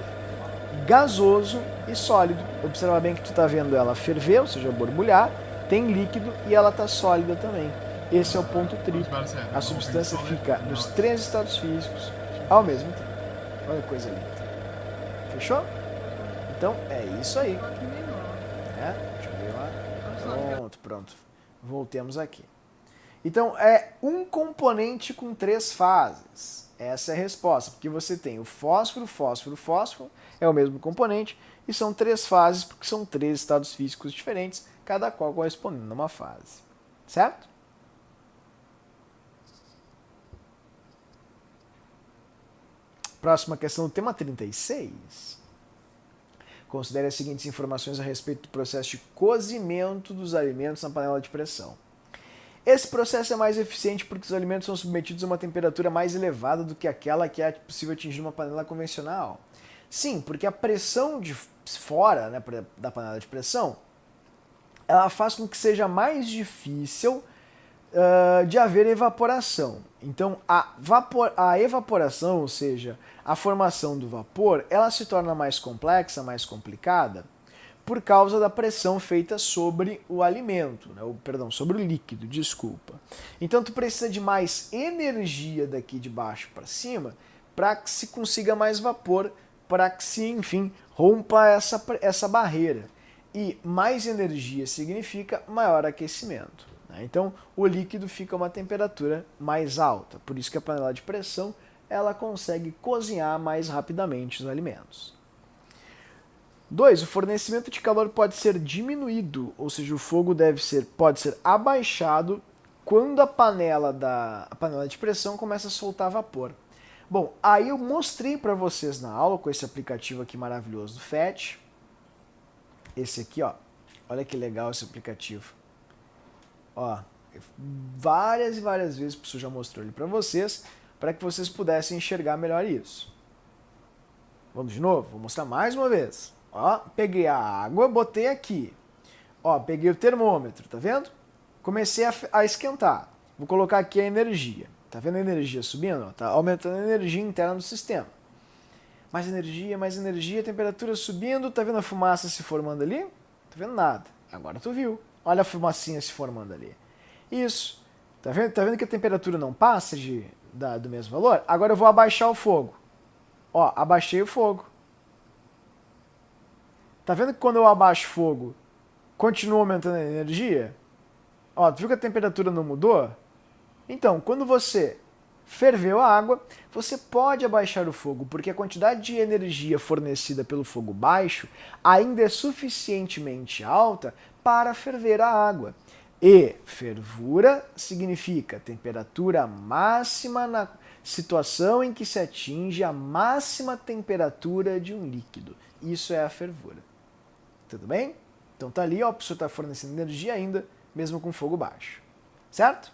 gasoso e sólido. Observa bem que tu tá vendo ela ferver, ou seja, borbulhar, tem líquido e ela tá sólida também. Esse é o ponto triplo. A substância fica nos 3 estados físicos ao mesmo tempo. Olha que coisa linda. Fechou? Então, é isso aí. Deixa eu ver lá. Pronto. Voltemos aqui. Então, é um componente com 3 fases. Essa é a resposta, porque você tem o fósforo, é o mesmo componente, e são 3 fases, porque são 3 estados físicos diferentes, cada qual correspondendo a uma fase. Certo? Próxima questão do tema 36. Considere as seguintes informações a respeito do processo de cozimento dos alimentos na panela de pressão. Esse processo é mais eficiente porque os alimentos são submetidos a uma temperatura mais elevada do que aquela que é possível atingir numa panela convencional. Sim, porque a pressão de fora, né, da panela de pressão, ela faz com que seja mais difícil de haver evaporação. Então, a evaporação, ou seja, a formação do vapor, ela se torna mais complexa, mais complicada, por causa da pressão feita sobre o alimento, né? Sobre o líquido, desculpa. Então, tu precisa de mais energia daqui de baixo para cima para que se consiga mais vapor, para que se, enfim, rompa essa barreira. E mais energia significa maior aquecimento. Então, o líquido fica a uma temperatura mais alta. Por isso que a panela de pressão ela consegue cozinhar mais rapidamente os alimentos. 2. O fornecimento de calor pode ser diminuído, ou seja, o fogo pode ser abaixado quando a panela de pressão começa a soltar vapor. Bom, aí eu mostrei para vocês na aula com esse aplicativo aqui maravilhoso do FET. Esse aqui, ó. Olha que legal esse aplicativo. Ó, várias e várias vezes o professor já mostrou ele para vocês, para que vocês pudessem enxergar melhor isso. Vamos de novo? Vou mostrar mais uma vez. Ó, peguei a água, botei aqui. Ó, peguei o termômetro, tá vendo? Comecei a esquentar. Vou colocar aqui a energia. Tá vendo a energia subindo? Ó, tá aumentando a energia interna do sistema. Mais energia, temperatura subindo. Tá vendo a fumaça se formando ali? Tá vendo nada. Agora tu viu. Olha a fumacinha se formando ali. Isso. Tá vendo que a temperatura não passa do mesmo valor? Agora eu vou abaixar o fogo. Ó, abaixei o fogo. Tá vendo que quando eu abaixo o fogo, continua aumentando a energia? Ó, tu viu que a temperatura não mudou? Então, quando você ferveu a água, você pode abaixar o fogo, porque a quantidade de energia fornecida pelo fogo baixo ainda é suficientemente alta para ferver a água. E fervura significa temperatura máxima na situação em que se atinge a máxima temperatura de um líquido. Isso é a fervura. Tudo bem? Então tá ali, ó, a pessoa está fornecendo energia ainda, mesmo com fogo baixo. Certo?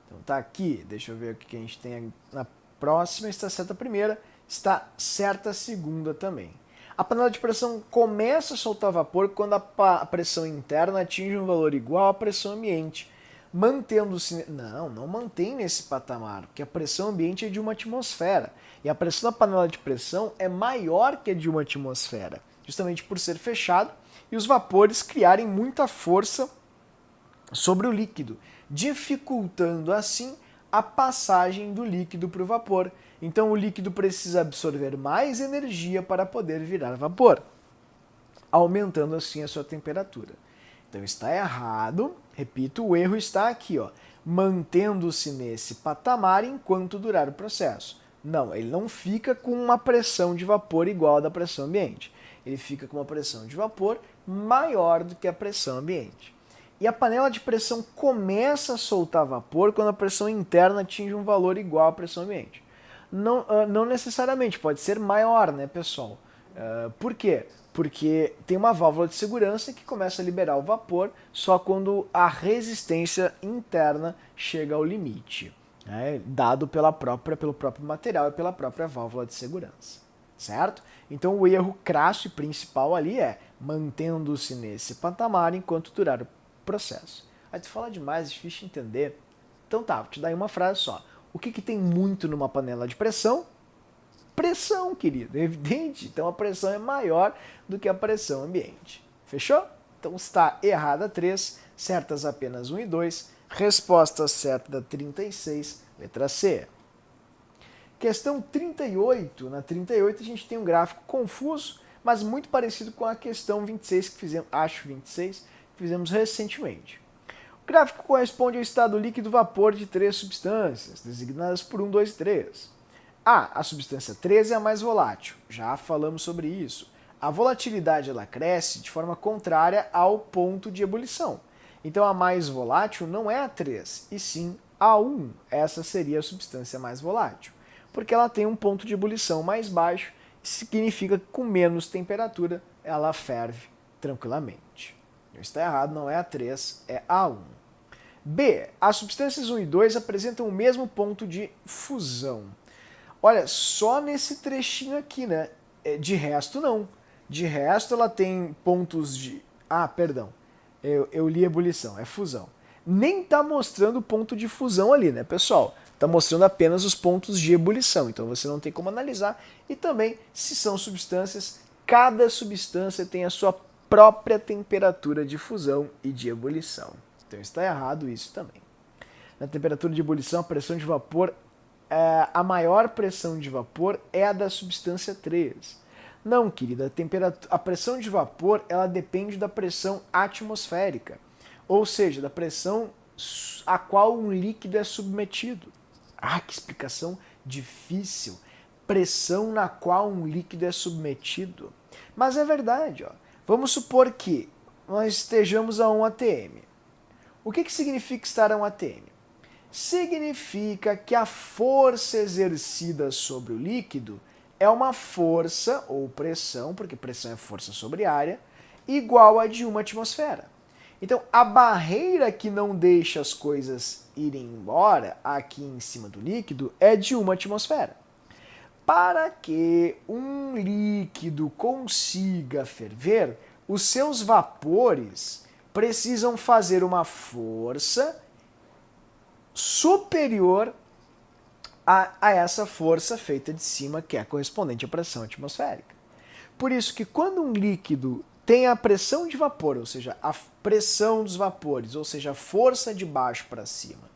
Então tá aqui, deixa eu ver o que a gente tem na próxima. Está certa a primeira, está certa a segunda também. A panela de pressão começa a soltar vapor quando a pressão interna atinge um valor igual à pressão ambiente, mantendo-se... Não mantém nesse patamar, porque a pressão ambiente é de 1 atmosfera, e a pressão da panela de pressão é maior que a de 1 atmosfera, justamente por ser fechado e os vapores criarem muita força sobre o líquido, dificultando assim a passagem do líquido para o vapor. Então o líquido precisa absorver mais energia para poder virar vapor, aumentando assim a sua temperatura. Então está errado, repito, o erro está aqui, ó, mantendo-se nesse patamar enquanto durar o processo. Não, ele não fica com uma pressão de vapor igual à da pressão ambiente. Ele fica com uma pressão de vapor maior do que a pressão ambiente. E a panela de pressão começa a soltar vapor quando a pressão interna atinge um valor igual à pressão ambiente. Não necessariamente, pode ser maior, né, pessoal? Por quê? Porque tem uma válvula de segurança que começa a liberar o vapor só quando a resistência interna chega ao limite, né, dado pelo próprio material e pela própria válvula de segurança, certo? Então o erro crasso e principal ali é mantendo-se nesse patamar enquanto durar o processo. Aí tu fala demais, é difícil de entender. Então tá, vou te dar aí uma frase só. O que tem muito numa panela de pressão? Pressão, querido, é evidente. Então a pressão é maior do que a pressão ambiente. Fechou? Então está errada 3, certas apenas 1 e 2. Resposta certa da 36, letra C. Questão 38. Na 38 a gente tem um gráfico confuso, mas muito parecido com a questão 26 que fizemos, acho 26, que fizemos recentemente. O gráfico corresponde ao estado líquido-vapor de 3 substâncias, designadas por 1, 2 e 3. A substância 3 é a mais volátil, já falamos sobre isso. A volatilidade ela cresce de forma contrária ao ponto de ebulição. Então a mais volátil não é a 3, e sim a 1. Essa seria a substância mais volátil, porque ela tem um ponto de ebulição mais baixo, significa que com menos temperatura ela ferve tranquilamente. Está errado, não é a 3, é a 1. B. As substâncias 1 e 2 apresentam o mesmo ponto de fusão. Olha, só nesse trechinho aqui, né? De resto, não. De resto, ela tem pontos de... Ah, perdão. Eu li ebulição, é fusão. Nem tá mostrando o ponto de fusão ali, né, pessoal? Tá mostrando apenas os pontos de ebulição. Então você não tem como analisar. E também, se são substâncias, cada substância tem a sua própria temperatura de fusão e de ebulição. Então está errado isso também. Na temperatura de ebulição, a pressão de vapor, a maior pressão de vapor é a da substância 3. Não, querida, a pressão de vapor ela depende da pressão atmosférica, ou seja, da pressão a qual um líquido é submetido. Ah, que explicação difícil. Pressão na qual um líquido é submetido. Mas é verdade, ó. Vamos supor que nós estejamos a 1 atm. O que significa estar a 1 atm? Significa que a força exercida sobre o líquido é uma força, ou pressão, porque pressão é força sobre área, igual a de 1 atmosfera. Então, a barreira que não deixa as coisas irem embora aqui em cima do líquido é de 1 atmosfera. Para que um líquido consiga ferver, os seus vapores precisam fazer uma força superior a essa força feita de cima, que é correspondente à pressão atmosférica. Por isso que quando um líquido tem a pressão de vapor, ou seja, a pressão dos vapores, ou seja, a força de baixo para cima,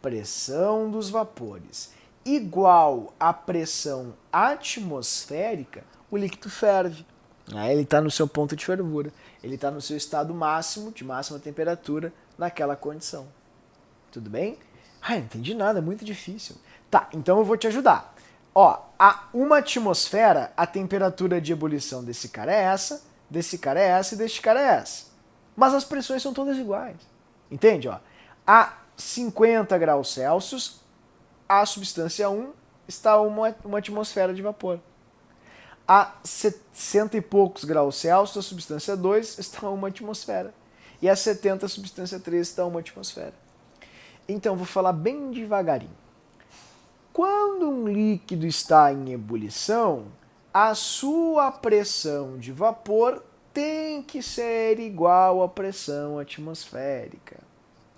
pressão dos vapores, igual à pressão atmosférica, o líquido ferve. Aí ele está no seu ponto de fervura, ele está no seu estado máximo, de máxima temperatura, naquela condição. Tudo bem? Ah, não entendi nada, é muito difícil. Tá, então eu vou te ajudar. Ó, a 1 atmosfera, a temperatura de ebulição desse cara é essa, desse cara é essa e deste cara é essa. Mas as pressões são todas iguais. Entende? Ó, a 50 graus Celsius, a substância 1 está a uma atmosfera de vapor. A 60 e poucos graus Celsius, a substância 2 está a 1 atmosfera. E a 70, a substância 3 está a 1 atmosfera. Então, vou falar bem devagarinho. Quando um líquido está em ebulição, a sua pressão de vapor tem que ser igual à pressão atmosférica.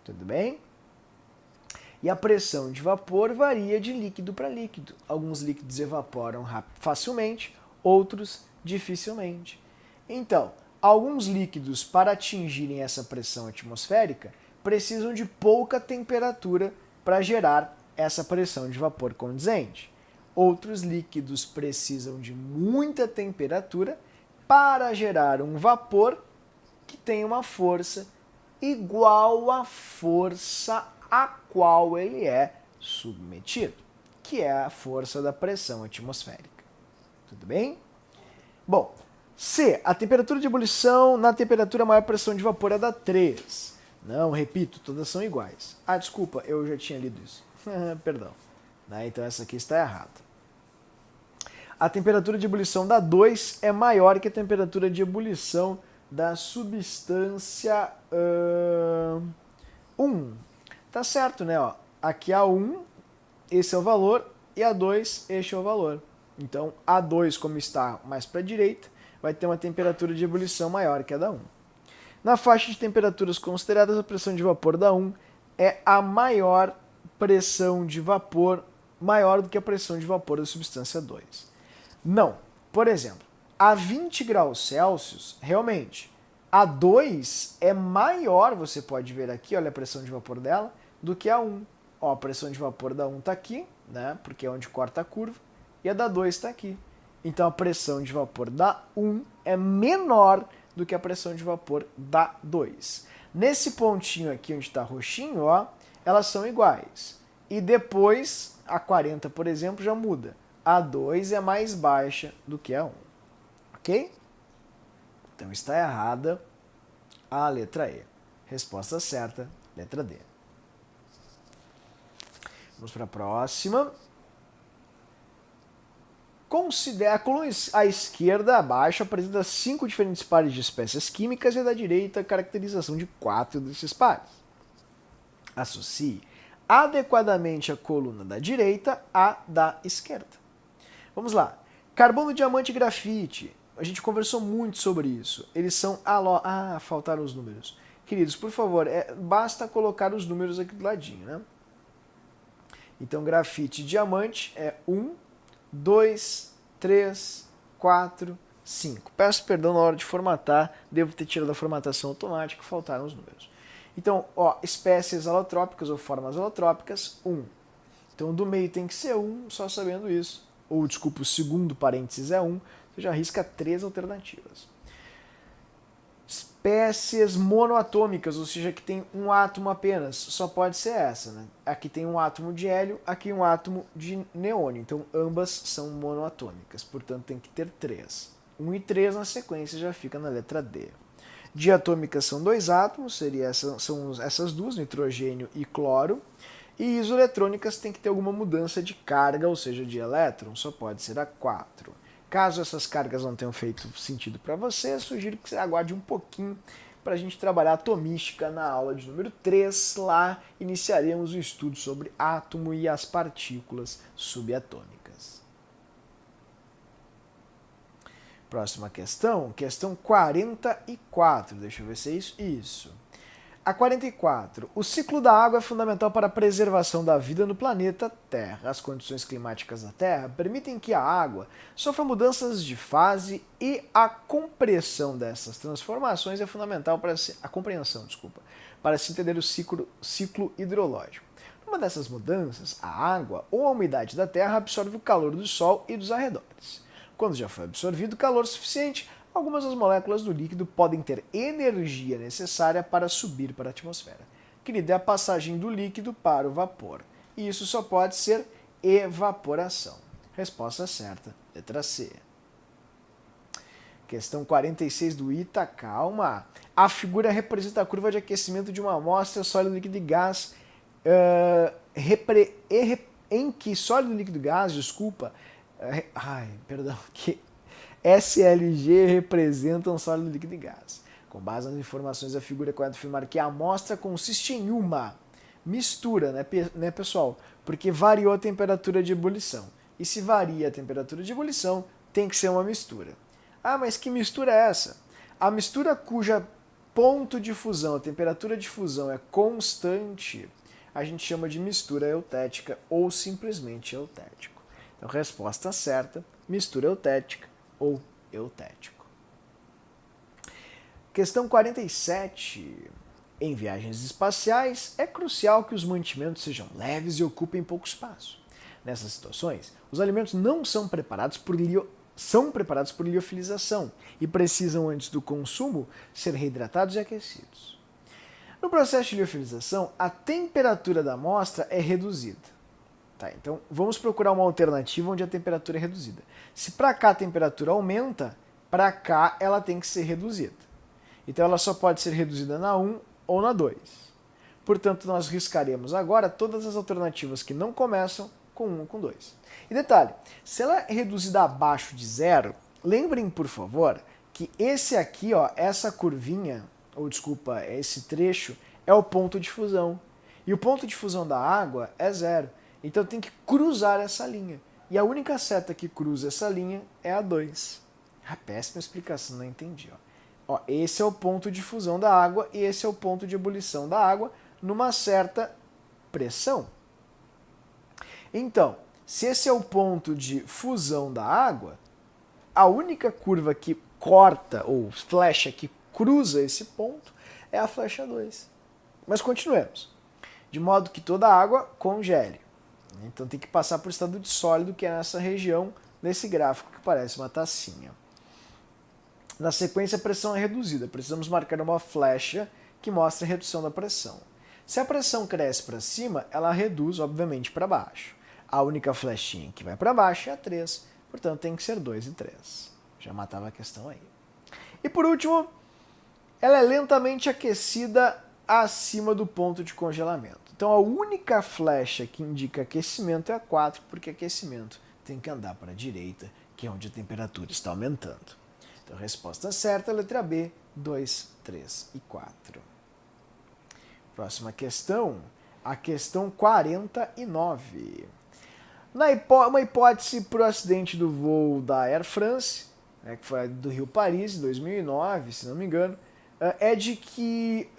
Tudo bem? E a pressão de vapor varia de líquido para líquido. Alguns líquidos evaporam facilmente, outros dificilmente. Então, alguns líquidos, para atingirem essa pressão atmosférica, precisam de pouca temperatura para gerar essa pressão de vapor condizente. Outros líquidos precisam de muita temperatura para gerar um vapor que tem uma força igual à força a qual ele é submetido, que é a força da pressão atmosférica. Tudo bem? Bom, se a temperatura de ebulição na temperatura maior pressão de vapor é da 3. Não, repito, todas são iguais. Ah, desculpa, eu já tinha lido isso. Perdão. Então essa aqui está errada. A temperatura de ebulição da 2 é maior que a temperatura de ebulição da substância 1. Tá certo, né? Ó, aqui a 1, esse é o valor, e a 2, este é o valor. Então, a 2, como está mais para a direita, vai ter uma temperatura de ebulição maior que a da 1. Na faixa de temperaturas consideradas, a pressão de vapor da 1 é a maior pressão de vapor, maior do que a pressão de vapor da substância 2. Não. Por exemplo, a 20 graus Celsius, realmente, a 2 é maior, você pode ver aqui, olha a pressão de vapor dela, do que a 1. Ó, a pressão de vapor da 1 está aqui, né, porque é onde corta a curva, e a da 2 está aqui. Então a pressão de vapor da 1 é menor do que a pressão de vapor da 2. Nesse pontinho aqui onde está roxinho, ó, elas são iguais. E depois, a 40, por exemplo, já muda. A 2 é mais baixa do que a 1. Ok? Então está errada a letra E. Resposta certa, letra D. Vamos para a próxima. Considera a coluna à esquerda, abaixo, apresenta 5 diferentes pares de espécies químicas e da direita a caracterização de 4 desses pares. Associe adequadamente a coluna da direita à da esquerda. Vamos lá. Carbono, diamante e grafite. A gente conversou muito sobre isso. Eles são faltaram os números. Queridos, por favor, basta colocar os números aqui do ladinho, né? Então, grafite e diamante é 1, 2, 3, 4, 5. Peço perdão na hora de formatar, devo ter tirado a formatação automática, faltaram os números. Então, ó, espécies alotrópicas ou formas alotrópicas, 1. Então, do meio tem que ser 1, só sabendo isso. Ou, desculpa, o segundo parênteses é 1, você já arrisca 3 alternativas. Espécies monoatômicas, ou seja, que tem um átomo apenas, só pode ser essa, né? Aqui tem um átomo de hélio, aqui um átomo de neônio, então ambas são monoatômicas, portanto tem que ter 3. 1 e 3 na sequência já fica na letra D. Diatômicas são 2 átomos, são essas duas, nitrogênio e cloro, e isoeletrônicas tem que ter alguma mudança de carga, ou seja, de elétron, só pode ser a 4. Caso essas cargas não tenham feito sentido para você, sugiro que você aguarde um pouquinho para a gente trabalhar atomística na aula de número 3. Lá iniciaremos o estudo sobre átomo e as partículas subatômicas. Próxima questão, questão 44. Deixa eu ver se é isso. Isso. A 44. O ciclo da água é fundamental para a preservação da vida no planeta Terra. As condições climáticas da Terra permitem que a água sofra mudanças de fase e a compreensão dessas transformações é fundamental para para se entender o ciclo hidrológico. Numa dessas mudanças, a água ou a umidade da Terra absorve o calor do Sol e dos arredores. Quando já foi absorvido calor suficiente, algumas das moléculas do líquido podem ter energia necessária para subir para a atmosfera, que lhe dê a passagem do líquido para o vapor. E isso só pode ser evaporação. Resposta certa, letra C. Questão 46 do ITA, calma. A figura representa a curva de aquecimento de uma amostra sólido, líquido e gás, em que sólido, líquido e gás, que SLG representam sólido, líquido e gás. Com base nas informações da figura, é correto afirmar que a amostra consiste em uma mistura, né, pessoal? Porque variou a temperatura de ebulição. E se varia a temperatura de ebulição, tem que ser uma mistura. Ah, mas que mistura é essa? A mistura cuja ponto de fusão, a temperatura de fusão é constante, a gente chama de mistura eutética ou simplesmente eutético. Então, resposta certa, mistura eutética ou eutético. Questão 47. Em viagens espaciais, é crucial que os mantimentos sejam leves e ocupem pouco espaço. Nessas situações, os alimentos não são preparados por liofilização e precisam, antes do consumo, ser reidratados e aquecidos. No processo de liofilização, a temperatura da amostra é reduzida. Tá, então, vamos procurar uma alternativa onde a temperatura é reduzida. Se para cá a temperatura aumenta, para cá ela tem que ser reduzida. Então, ela só pode ser reduzida na 1 ou na 2. Portanto, nós riscaremos agora todas as alternativas que não começam com 1 ou com 2. E detalhe, se ela é reduzida abaixo de 0, lembrem, por favor, que esse aqui, ó, essa curvinha, ou desculpa, esse trecho, é o ponto de fusão. E o ponto de fusão da água é 0. Então tem que cruzar essa linha. E a única seta que cruza essa linha é a 2. Péssima explicação, não entendi. Ó, esse é o ponto de fusão da água e esse é o ponto de ebulição da água numa certa pressão. Então, se esse é o ponto de fusão da água, a única curva que corta, ou flecha que cruza esse ponto, é a flecha 2. Mas continuemos. De modo que toda a água congele. Então tem que passar por estado de sólido, que é nessa região desse gráfico que parece uma tacinha. Na sequência, a pressão é reduzida. Precisamos marcar uma flecha que mostra a redução da pressão. Se a pressão cresce para cima, ela reduz, obviamente, para baixo. A única flechinha que vai para baixo é a 3, portanto tem que ser 2 e 3. Já matava a questão aí. E por último, ela é lentamente aquecida acima do ponto de congelamento. Então a única flecha que indica aquecimento é a 4, porque aquecimento tem que andar para a direita, que é onde a temperatura está aumentando. Então a resposta certa é a letra B, 2, 3 e 4. Próxima questão, a questão 49. Uma hipótese para o acidente do voo da Air France, que foi do Rio-Paris, em 2009, se não me engano, é de que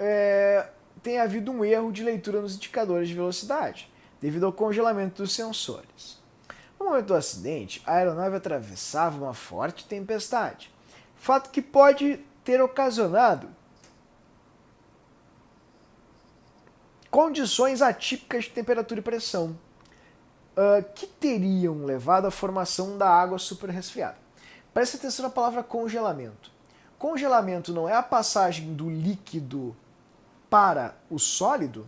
tem havido um erro de leitura nos indicadores de velocidade, devido ao congelamento dos sensores. No momento do acidente, a aeronave atravessava uma forte tempestade, fato que pode ter ocasionado condições atípicas de temperatura e pressão, que teriam levado à formação da água super resfriada. Preste atenção na palavra congelamento. Congelamento não é a passagem do líquido para o sólido?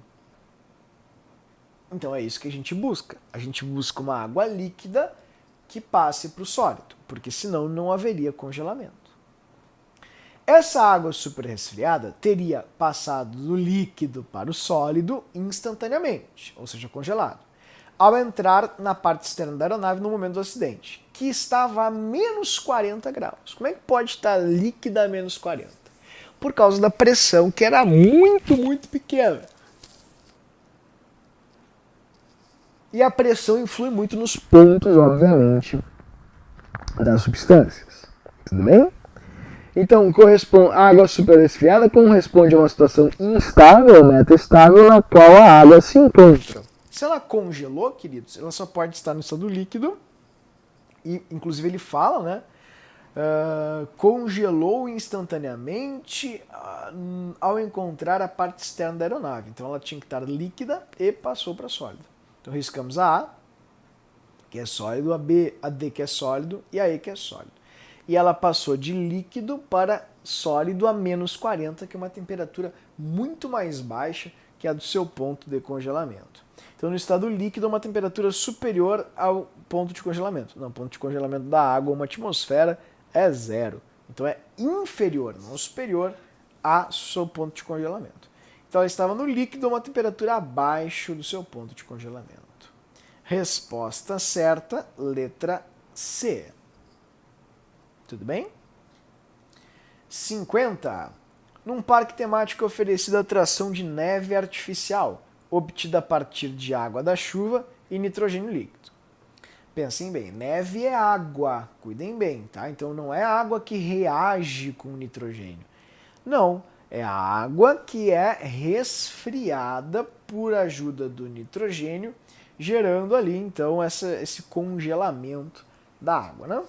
Então é isso que a gente busca. A gente busca uma água líquida que passe para o sólido, porque senão não haveria congelamento. Essa água super resfriada teria passado do líquido para o sólido instantaneamente, ou seja, congelado, ao entrar na parte externa da aeronave no momento do acidente, que estava a menos 40 graus. Como é que pode estar líquida a menos 40? Por causa da pressão, que era muito, muito pequena. E a pressão influi muito nos pontos, obviamente, das substâncias. Tudo bem? Então, a água super resfriada corresponde a uma situação instável, metaestável, na qual a água se encontra. Se ela congelou, queridos, ela só pode estar no estado líquido, e inclusive ele fala, né? Congelou instantaneamente ao encontrar a parte externa da aeronave. Então ela tinha que estar líquida e passou para sólido. Então riscamos a A, que é sólido, a B, a D, que é sólido, e a E, que é sólido. E ela passou de líquido para sólido a menos 40, que é uma temperatura muito mais baixa que a do seu ponto de congelamento. Então, no estado líquido, uma temperatura superior ao ponto de congelamento. Não, o ponto de congelamento da água, uma atmosfera, é 0. Então, é inferior, não superior, ao seu ponto de congelamento. Então, ela estava no líquido, uma temperatura abaixo do seu ponto de congelamento. Resposta certa, letra C. Tudo bem? 50. Num parque temático é oferecida atração de neve artificial, obtida a partir de água da chuva e nitrogênio líquido. Pensem bem, neve é água, cuidem bem, tá? Então não é água que reage com o nitrogênio. Não, é a água que é resfriada por ajuda do nitrogênio, gerando ali então esse congelamento da água, né?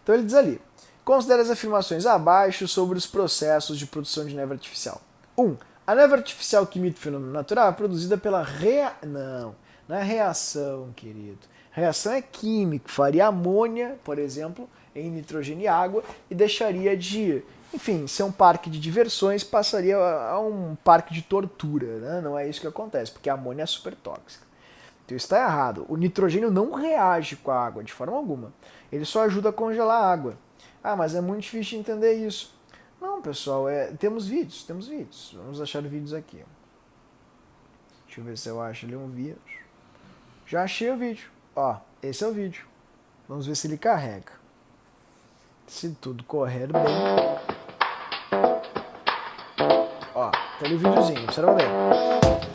Então ele diz ali, considere as afirmações abaixo sobre os processos de produção de neve artificial. 1. A neve artificial que imita o fenômeno natural é produzida pela não é reação, querido. Reação é química, faria amônia, por exemplo, em nitrogênio e água e deixaria de, enfim, ser um parque de diversões, passaria a um parque de tortura, né? Não é isso que acontece, porque a amônia é super tóxica. Então isso está errado. O nitrogênio não reage com a água de forma alguma. Ele só ajuda a congelar a água. Ah, mas é muito difícil de entender isso. Não, pessoal, temos vídeos. Vamos achar vídeos aqui. Deixa eu ver se eu acho ali um vídeo. Já achei o vídeo. Ó, esse é o vídeo. Vamos ver se ele carrega. Se tudo correr bem. Ó, tá ali o videozinho, observa bem.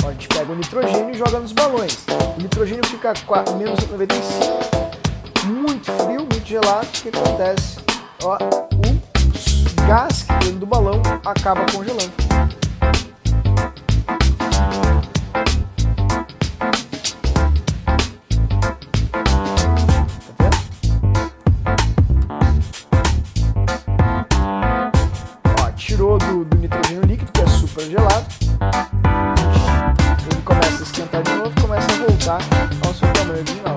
Ó, a gente pega o nitrogênio e joga nos balões. O nitrogênio fica a menos 95. Muito frio, muito gelado. O que acontece? Ó, o gás que tem dentro do balão acaba congelando. Tirou do nitrogênio líquido, que é super gelado, ele começa a esquentar de novo e começa a voltar ao seu tamanho original.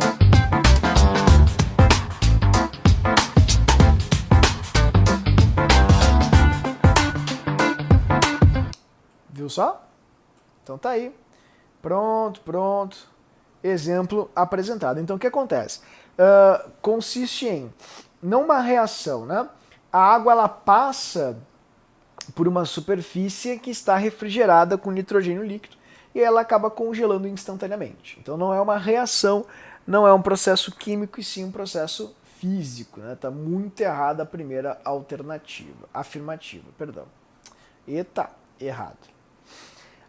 Viu só? Então tá aí. Pronto. Exemplo apresentado. Então o que acontece? Consiste em, não uma reação, né? A água ela passa por uma superfície que está refrigerada com nitrogênio líquido e ela acaba congelando instantaneamente. Então não é uma reação, não é um processo químico e sim um processo físico. Está muito errada a primeira afirmativa. Eita, errado.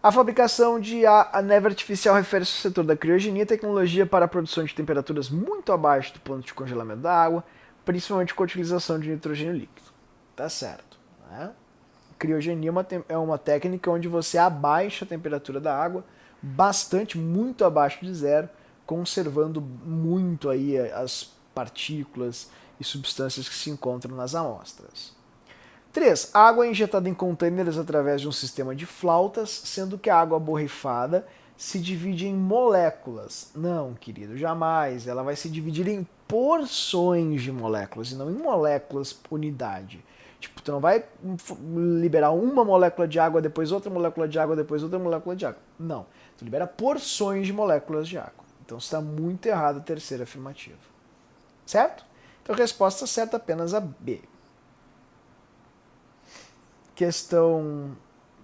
A fabricação de a neve artificial refere-se ao setor da criogenia, tecnologia para a produção de temperaturas muito abaixo do ponto de congelamento da água, principalmente com a utilização de nitrogênio líquido. Tá certo, né? Criogenia é uma técnica onde você abaixa a temperatura da água bastante, muito abaixo de zero, conservando muito aí as partículas e substâncias que se encontram nas amostras. 3. A água é injetada em contêineres através de um sistema de flautas, sendo que a água borrifada se divide em moléculas. Não, querido, jamais. Ela vai se dividir em porções de moléculas e não em moléculas unidade. Tipo, tu não vai liberar uma molécula de água, depois outra molécula de água, depois outra molécula de água. Não. Tu libera porções de moléculas de água. Então está muito errado a terceira afirmativa. Certo? Então a resposta certa apenas a B.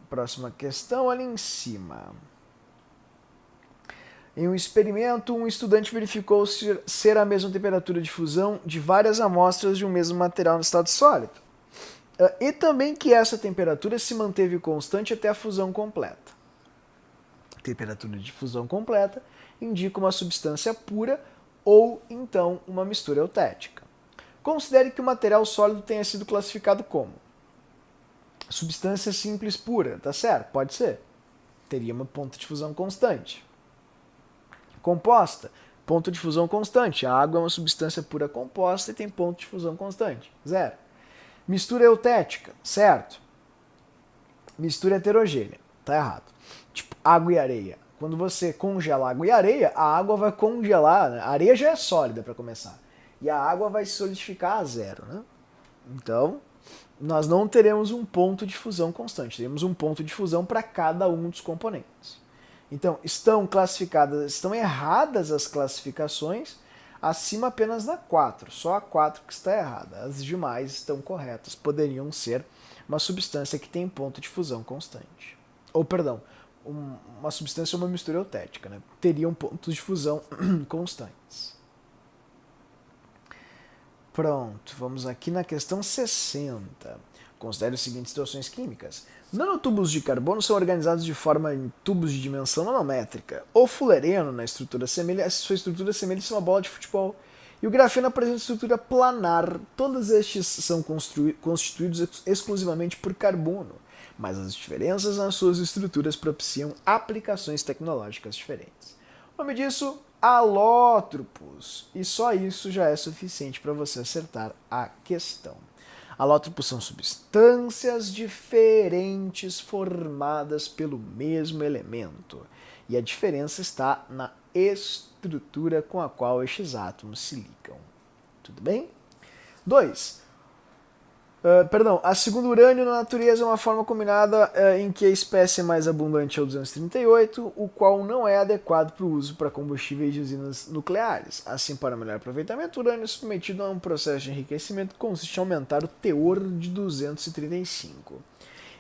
Próxima questão ali em cima. Em um experimento, um estudante verificou ser a mesma temperatura de fusão de várias amostras de um mesmo material no estado sólido. E também que essa temperatura se manteve constante até a fusão completa. Temperatura de fusão completa indica uma substância pura ou então uma mistura eutética. Considere que o material sólido tenha sido classificado como substância simples pura, tá certo? Pode ser. Teria um ponto de fusão constante. Composta, ponto de fusão constante. A água é uma substância pura composta e tem ponto de fusão constante, 0. Mistura eutética, certo? Mistura heterogênea, tá errado. Tipo, água e areia. Quando você congela água e areia, a água vai congelar, né? A areia já é sólida para começar. E a água vai se solidificar a 0, né? Então, nós não teremos um ponto de fusão constante, teremos um ponto de fusão para cada um dos componentes. Então, estão erradas as classificações, acima apenas na 4, só a 4 que está errada, as demais estão corretas, poderiam ser uma substância que tem ponto de fusão constante. Ou, perdão, uma substância ou uma mistura eutética, né? Teriam pontos de fusão constantes. Pronto, vamos aqui na questão 60. Considere as seguintes situações químicas. Nanotubos de carbono são organizados de forma em tubos de dimensão nanométrica. O fullereno, sua estrutura semelha-se a uma bola de futebol. E o grafeno apresenta estrutura planar. Todos estes são constituídos exclusivamente por carbono, mas as diferenças nas suas estruturas propiciam aplicações tecnológicas diferentes. O nome disso, alótropos. E só isso já é suficiente para você acertar a questão. Alótropos são substâncias diferentes formadas pelo mesmo elemento. E a diferença está na estrutura com a qual estes átomos se ligam. Tudo bem? 2. A segunda, urânio na natureza é uma forma combinada em que a espécie mais abundante é o 238, o qual não é adequado para o uso para combustíveis de usinas nucleares. Assim, para melhor aproveitamento, o urânio é submetido a um processo de enriquecimento que consiste em aumentar o teor de 235.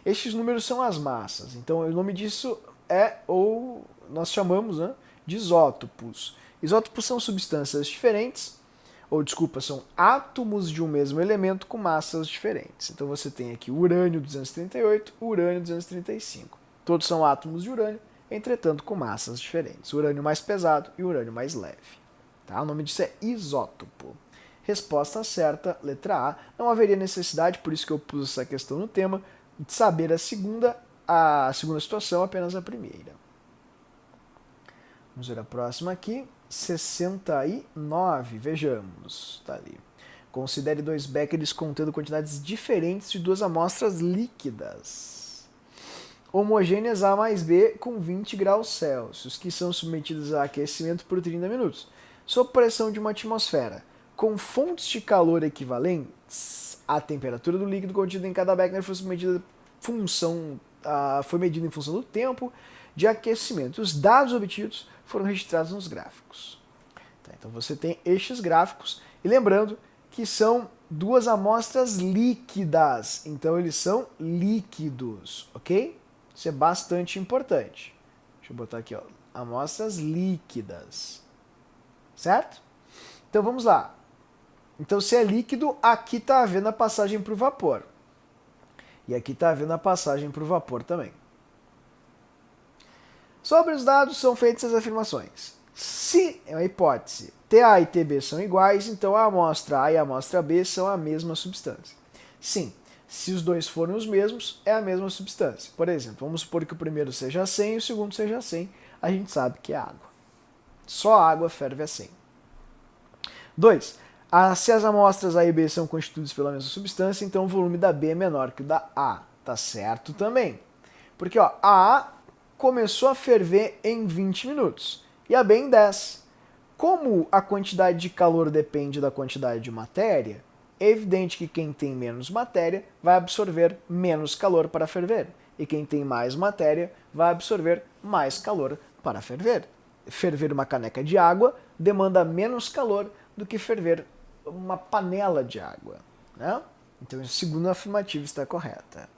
Estes números são as massas, então o nome disso é, ou nós chamamos, né, de isótopos. Isótopos são substâncias diferentes, são átomos de um mesmo elemento com massas diferentes. Então você tem aqui urânio 238, urânio 235. Todos são átomos de urânio, entretanto com massas diferentes. Urânio mais pesado e urânio mais leve. Tá? O nome disso é isótopo. Resposta certa, letra A. Não haveria necessidade, por isso que eu pus essa questão no tema, de saber a segunda situação, apenas a primeira. Vamos ver a próxima aqui. 69, vejamos, tá ali. Considere dois beckers contendo quantidades diferentes de duas amostras líquidas, homogêneas A mais B com 20 graus Celsius, que são submetidas a aquecimento por 30 minutos, sob pressão de uma atmosfera, com fontes de calor equivalentes. A temperatura do líquido contido em cada becker foi medida em função do tempo de aquecimento. Os dados obtidos foram registrados nos gráficos. Tá, então você tem estes gráficos, e lembrando que são duas amostras líquidas, então eles são líquidos, ok? Isso é bastante importante. Deixa eu botar aqui, ó, amostras líquidas, certo? Então vamos lá. Então se é líquido, aqui está havendo a passagem para o vapor. E aqui está havendo a passagem para o vapor também. Sobre os dados são feitas as afirmações. Se é uma hipótese, TA e TB são iguais, então a amostra A e a amostra B são a mesma substância. Sim, se os dois forem os mesmos, é a mesma substância. Por exemplo, vamos supor que o primeiro seja 100 e o segundo seja 100, a gente sabe que é água. Só a água ferve a 100. 2. Se as amostras A e B são constituídas pela mesma substância, então o volume da B é menor que o da A. Tá certo também. Porque ó, a A começou a ferver em 20 minutos e a B em 10. Como a quantidade de calor depende da quantidade de matéria, é evidente que quem tem menos matéria vai absorver menos calor para ferver, e quem tem mais matéria vai absorver mais calor para ferver. Ferver uma caneca de água demanda menos calor do que ferver uma panela de água, né? Então a segunda afirmativa está correta.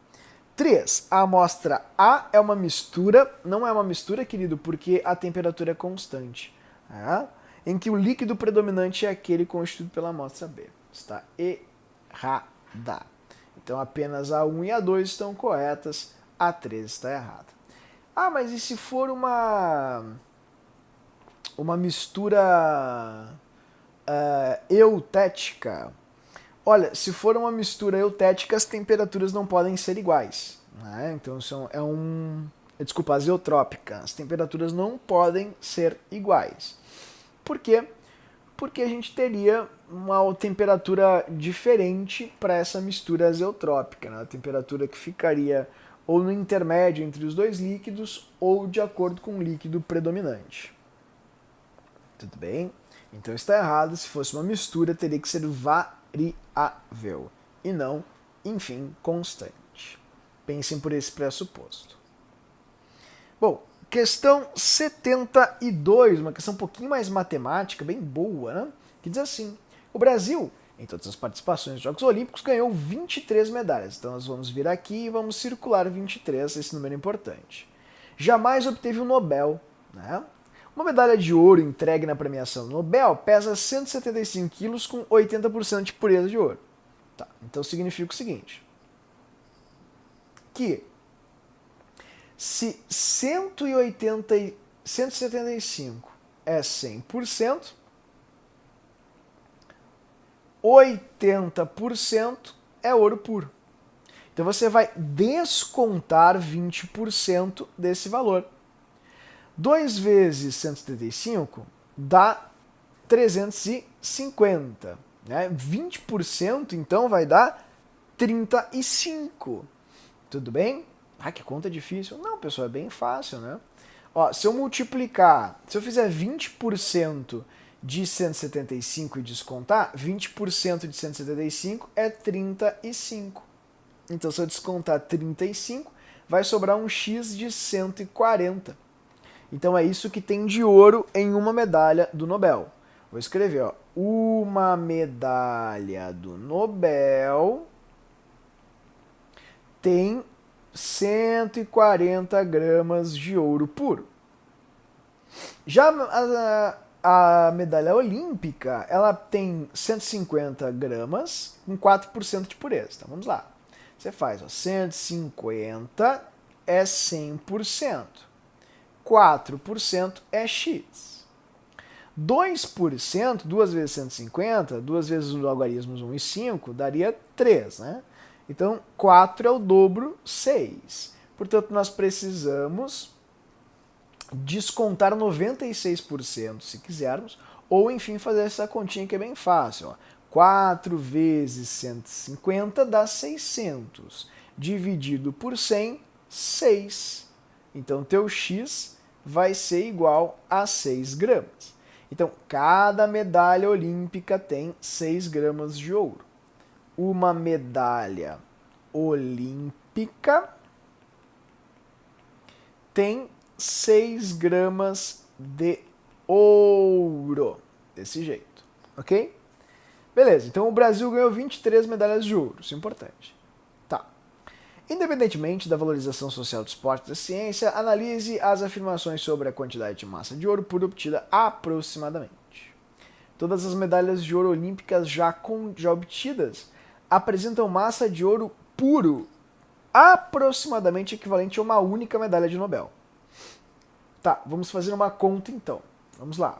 3. A amostra A é uma mistura, não é uma mistura, querido, porque a temperatura é constante, né? Em que o líquido predominante é aquele constituído pela amostra B. Está errada. Então apenas a 1 e a 2 estão corretas, a 3 está errada. Ah, mas e se for uma mistura eutética? Olha, se for uma mistura eutética, as temperaturas não podem ser iguais, né? Então azeotrópica. As temperaturas não podem ser iguais. Por quê? Porque a gente teria uma temperatura diferente para essa mistura azeotrópica, né? A temperatura que ficaria ou no intermédio entre os dois líquidos ou de acordo com o líquido predominante. Tudo bem? Então está errado. Se fosse uma mistura, teria que ser variável e não, enfim, constante. Pensem por esse pressuposto. Bom, questão 72, uma questão um pouquinho mais matemática, bem boa, né? Que diz assim: o Brasil, em todas as participações nos Jogos Olímpicos, ganhou 23 medalhas. Então nós vamos vir aqui e vamos circular 23, esse número é importante. Jamais obteve um Nobel, né? Uma medalha de ouro entregue na premiação Nobel pesa 175 quilos com 80% de pureza de ouro. Tá, então significa o seguinte, que se 175 é 100%, 80% é ouro puro. Então você vai descontar 20% desse valor. 2 vezes 175 dá 350. Né? 20% então vai dar 35. Tudo bem? Ah, que conta difícil. Não, pessoal, é bem fácil, né? Ó, se eu fizer 20% de 175 e descontar, 20% de 175 é 35. Então, se eu descontar 35, vai sobrar um X de 140. Então, é isso que tem de ouro em uma medalha do Nobel. Vou escrever, ó, uma medalha do Nobel tem 140 gramas de ouro puro. Já a medalha olímpica, ela tem 150 gramas com 4% de pureza. Então vamos lá. Você faz, ó, 150 é 100%. 4% é X. 2%, 2 vezes 150, 2 vezes os logaritmos 1 e 5, daria 3, né? Então, 4 é o dobro, 6. Portanto, nós precisamos descontar 96%, se quisermos, ou, enfim, fazer essa continha que é bem fácil. Ó. 4 vezes 150 dá 600. Dividido por 100, 6. Então, teu X vai ser igual a 6 gramas. Então, cada medalha olímpica tem 6 gramas de ouro. Uma medalha olímpica tem 6 gramas de ouro. Desse jeito, ok? Beleza, então o Brasil ganhou 23 medalhas de ouro, isso é importante. Tá. Independentemente da valorização social do esporte e da ciência, analise as afirmações sobre a quantidade de massa de ouro puro obtida aproximadamente. Todas as medalhas de ouro olímpicas já obtidas apresentam massa de ouro puro aproximadamente equivalente a uma única medalha de Nobel. Tá, vamos fazer uma conta então. Vamos lá.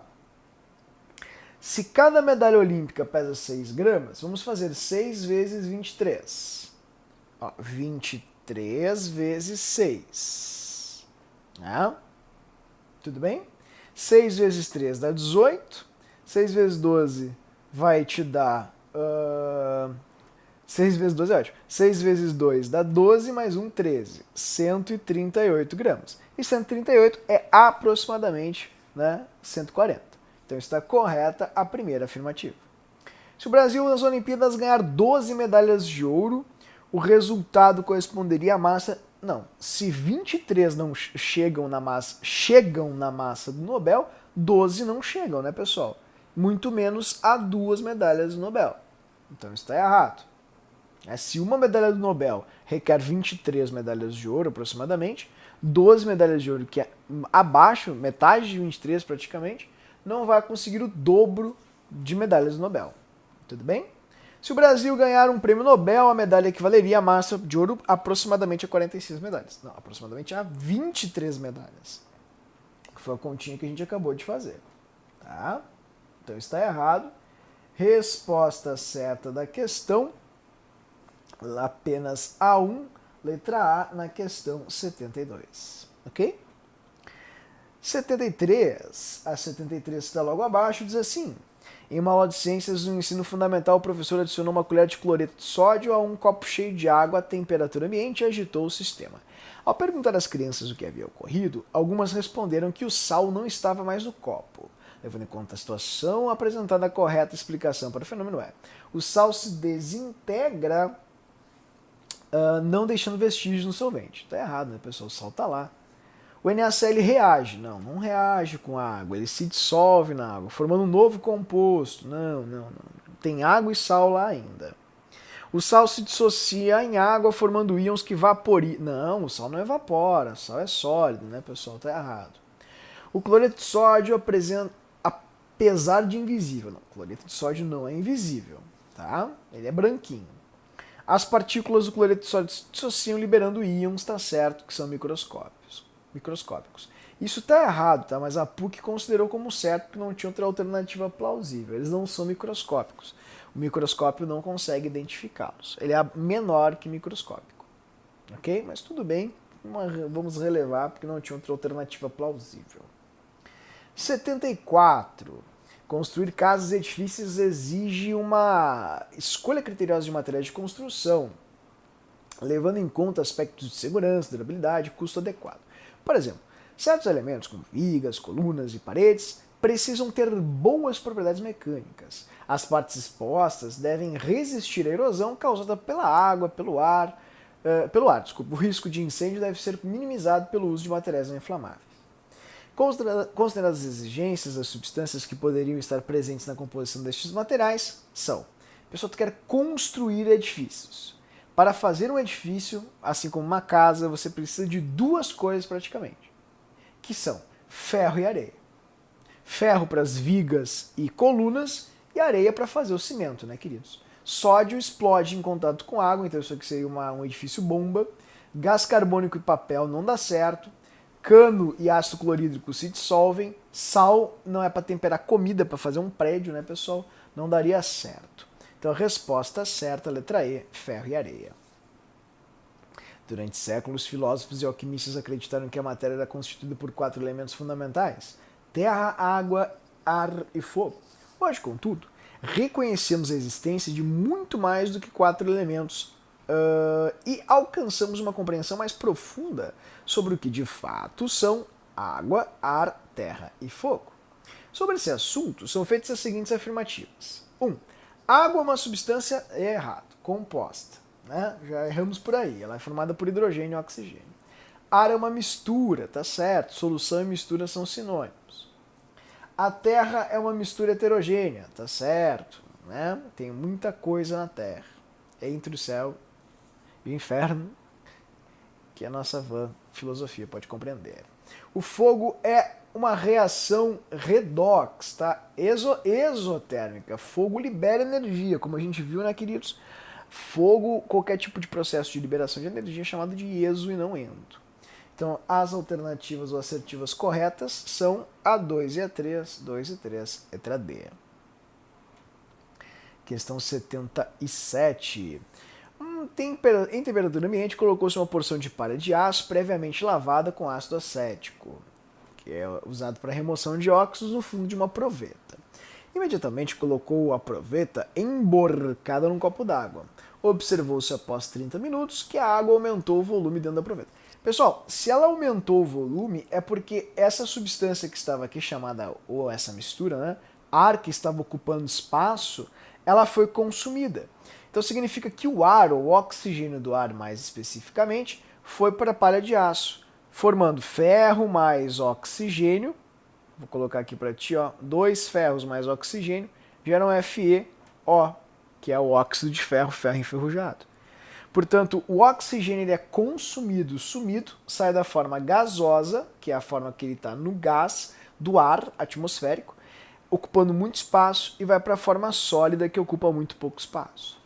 Se cada medalha olímpica pesa 6 gramas, vamos fazer 6 vezes 23. Ó, 23 vezes 6. Tudo bem? 6 vezes 3 dá 18. 6 vezes 12 vai te dar... 6 vezes 12 é ótimo. 6 vezes 2 dá 12, mais 1, 13. 138 gramas. E 138 é aproximadamente, né, 140. Então está correta a primeira afirmativa. Se o Brasil nas Olimpíadas ganhar 12 medalhas de ouro, o resultado corresponderia à massa... Não, se 23 não chegam na massa do Nobel, 12 não chegam, né, pessoal? Muito menos a 2 medalhas do Nobel. Então está errado. Se uma medalha do Nobel requer 23 medalhas de ouro, aproximadamente, 12 medalhas de ouro, que é abaixo, metade de 23 praticamente, não vai conseguir o dobro de medalhas do Nobel. Tudo bem? Se o Brasil ganhar um prêmio Nobel, a medalha equivaleria à massa de ouro aproximadamente a 46 medalhas. Não, aproximadamente a 23 medalhas. Que foi a continha que a gente acabou de fazer. Tá? Então está errado. Resposta certa da questão, apenas A1, letra A, na questão 72. Ok? 73, a 73 está logo abaixo, diz assim: em uma aula de ciências no ensino fundamental, o professor adicionou uma colher de cloreto de sódio a um copo cheio de água à temperatura ambiente e agitou o sistema. Ao perguntar às crianças o que havia ocorrido, algumas responderam que o sal não estava mais no copo. Levando em conta a situação apresentada, a correta explicação para o fenômeno é: o sal se desintegra não deixando vestígios no solvente. Está errado, né, pessoal? O sal está lá. O NaCl reage. Não reage com a água. Ele se dissolve na água, formando um novo composto. Não. Tem água e sal lá ainda. O sal se dissocia em água, formando íons que vaporizam. Não, o sal não evapora. O sal é sólido, né, pessoal? Está errado. O cloreto de sódio apresenta, apesar de invisível. Não, o cloreto de sódio não é invisível, tá? Ele é branquinho. As partículas do cloreto de sódio se dissociam liberando íons, tá certo, que são microscópicos. Isso tá errado, tá? Mas a PUC considerou como certo que não tinha outra alternativa plausível. Eles não são microscópicos. O microscópio não consegue identificá-los. Ele é menor que microscópico. Ok? Mas tudo bem, vamos relevar porque não tinha outra alternativa plausível. 74. Construir casas e edifícios exige uma escolha criteriosa de materiais de construção. levando em conta aspectos de segurança, durabilidade e custo adequado. Por exemplo, certos elementos como vigas, colunas e paredes precisam ter boas propriedades mecânicas. As partes expostas devem resistir à erosão causada pela água, pelo ar. O risco de incêndio deve ser minimizado pelo uso de materiais não inflamáveis. Consideradas as exigências, as substâncias que poderiam estar presentes na composição destes materiais são: a pessoa quer construir edifícios. Para fazer um edifício, assim como uma casa, você precisa de duas coisas praticamente, que são ferro e areia. Ferro para as vigas e colunas e areia para fazer o cimento, né, queridos? Sódio explode em contato com água, então isso aqui seria um edifício bomba. Gás carbônico e papel não dá certo. Cano e ácido clorídrico se dissolvem. Sal não é para temperar comida, para fazer um prédio, né, pessoal? Não daria certo. Então a resposta certa, letra E, ferro e areia. Durante séculos, filósofos e alquimistas acreditaram que a matéria era constituída por 4 elementos fundamentais: terra, água, ar e fogo. Hoje, contudo, reconhecemos a existência de muito mais do que 4 elementos e alcançamos uma compreensão mais profunda sobre o que de fato são água, ar, terra e fogo. Sobre esse assunto, são feitas as seguintes afirmativas. 1. Água é uma substância, composta. Né? Já erramos por aí, ela é formada por hidrogênio e oxigênio. Ar é uma mistura, tá certo? Solução e mistura são sinônimos. A Terra é uma mistura heterogênea, tá certo? Né? Tem muita coisa na Terra, entre o céu e o inferno, que a nossa vã filosofia pode compreender. O fogo é uma reação redox, tá? Exotérmica. Fogo libera energia, como a gente viu, né, queridos? Fogo, qualquer tipo de processo de liberação de energia é chamado de exo e não endo. Então, as alternativas ou assertivas corretas são a 2 e a 3, 2 e 3, letra D. Questão 77. Em temperatura ambiente, colocou-se uma porção de palha de aço previamente lavada com ácido acético, que é usado para remoção de óxidos no fundo de uma proveta. Imediatamente colocou a proveta emborcada num copo d'água. Observou-se após 30 minutos que a água aumentou o volume dentro da proveta. Pessoal, se ela aumentou o volume, é porque essa substância que estava aqui chamada, ou essa mistura, né, ar que estava ocupando espaço, ela foi consumida. Então significa que o ar, ou o oxigênio do ar mais especificamente, foi para a palha de aço, formando ferro mais oxigênio. Vou colocar aqui para ti, ó, 2 ferros mais oxigênio geram FeO, que é o óxido de ferro, ferro enferrujado. Portanto, o oxigênio ele é consumido, sumido, sai da forma gasosa, que é a forma que ele está no gás, do ar atmosférico, ocupando muito espaço, e vai para a forma sólida, que ocupa muito pouco espaço.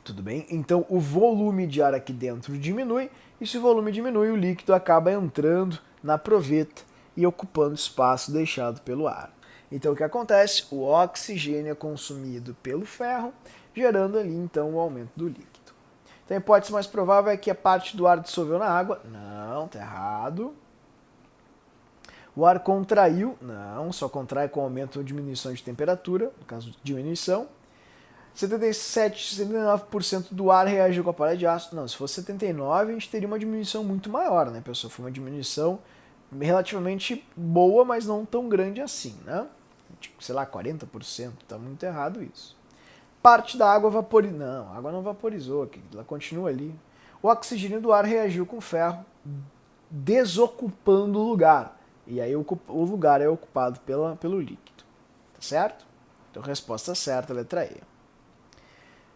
Tudo bem? Então, o volume de ar aqui dentro diminui, e se o volume diminui, o líquido acaba entrando na proveta e ocupando espaço deixado pelo ar. Então, o que acontece? O oxigênio é consumido pelo ferro, gerando ali, então, o aumento do líquido. Então, a hipótese mais provável é que a parte do ar dissolveu na água. Não, tá errado. O ar contraiu. Não, só contrai com aumento ou diminuição de temperatura, no caso de diminuição. 79% do ar reagiu com a palha de aço. Não, se fosse 79%, a gente teria uma diminuição muito maior, né, pessoal? Foi uma diminuição relativamente boa, mas não tão grande assim, né? Tipo, sei lá, 40%, tá muito errado isso. Parte da água vaporizou. Não, a água não vaporizou, ela continua ali. O oxigênio do ar reagiu com o ferro, desocupando o lugar. E aí o lugar é ocupado pelo líquido. Tá certo? Então, resposta certa, letra E.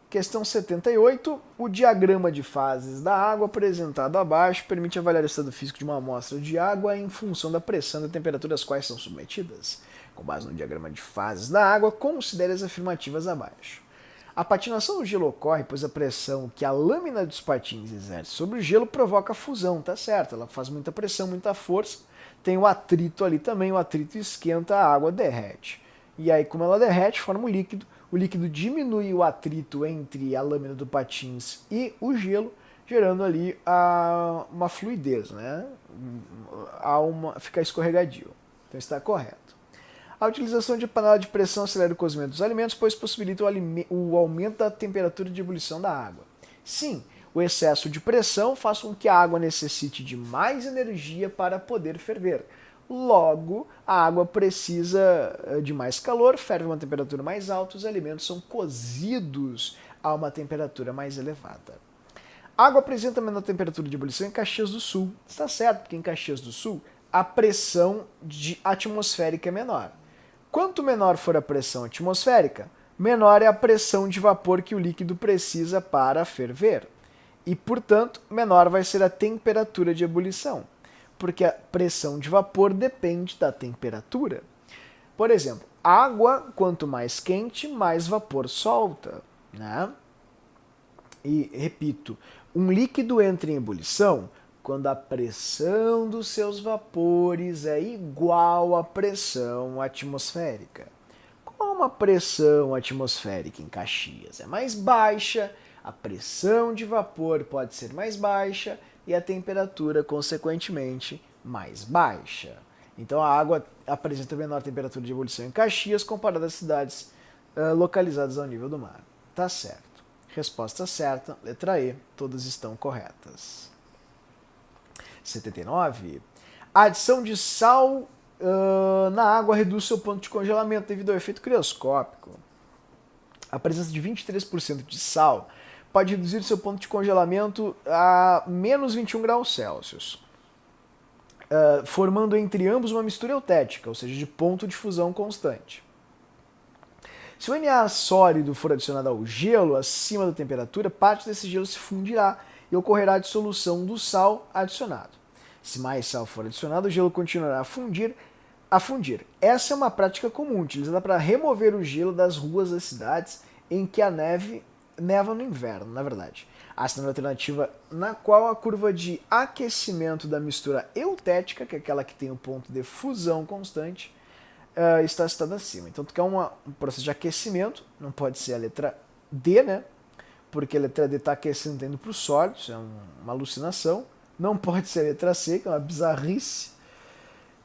Questão 78. O diagrama de fases da água apresentado abaixo permite avaliar o estado físico de uma amostra de água em função da pressão e da temperatura às quais são submetidas. Com base no diagrama de fases da água, considere as afirmativas abaixo. A patinação do gelo ocorre pois a pressão que a lâmina dos patins exerce sobre o gelo provoca fusão, tá certo? Ela faz muita pressão, muita força. Tem o atrito ali também, o atrito esquenta, a água derrete. E aí, como ela derrete, forma o líquido diminui o atrito entre a lâmina do patins e o gelo, gerando ali uma fluidez, né? Fica escorregadio. Então está correto. A utilização de panela de pressão acelera o cozimento dos alimentos, pois possibilita o aumento da temperatura de ebulição da água. Sim, O excesso de pressão faz com que a água necessite de mais energia para poder ferver. Logo, a água precisa de mais calor, ferve a uma temperatura mais alta, os alimentos são cozidos a uma temperatura mais elevada. A água apresenta menor temperatura de ebulição em Caxias do Sul. Está certo, porque em Caxias do Sul a pressão atmosférica é menor. Quanto menor for a pressão atmosférica, menor é a pressão de vapor que o líquido precisa para ferver. E, portanto, menor vai ser a temperatura de ebulição, porque a pressão de vapor depende da temperatura. Por exemplo, água, quanto mais quente, mais vapor solta, né? E, repito, um líquido entra em ebulição quando a pressão dos seus vapores é igual à pressão atmosférica. Como a pressão atmosférica em Caxias é mais baixa, a pressão de vapor pode ser mais baixa e a temperatura, consequentemente, mais baixa. Então a água apresenta menor temperatura de ebulição em Caxias comparada às cidades localizadas ao nível do mar. Tá certo. Resposta certa, letra E, todas estão corretas. 79. A adição de sal na água reduz seu ponto de congelamento devido ao efeito crioscópico. A presença de 23% de sal pode reduzir seu ponto de congelamento a menos 21 graus Celsius, formando entre ambos uma mistura eutética, ou seja, de ponto de fusão constante. Se o Na sólido for adicionado ao gelo acima da temperatura, parte desse gelo se fundirá e ocorrerá a dissolução do sal adicionado. Se mais sal for adicionado, o gelo continuará a fundir. Essa é uma prática comum, utilizada para remover o gelo das ruas das cidades em que a neva no inverno, na verdade. A segunda alternativa, na qual a curva de aquecimento da mistura eutética, que é aquela que tem o ponto de fusão constante, está citada acima. Então, tu quer um processo de aquecimento, não pode ser a letra D, né? Porque a letra D está aquecendo, tá indo para o sólido, isso é uma alucinação. Não pode ser a letra C, que é uma bizarrice.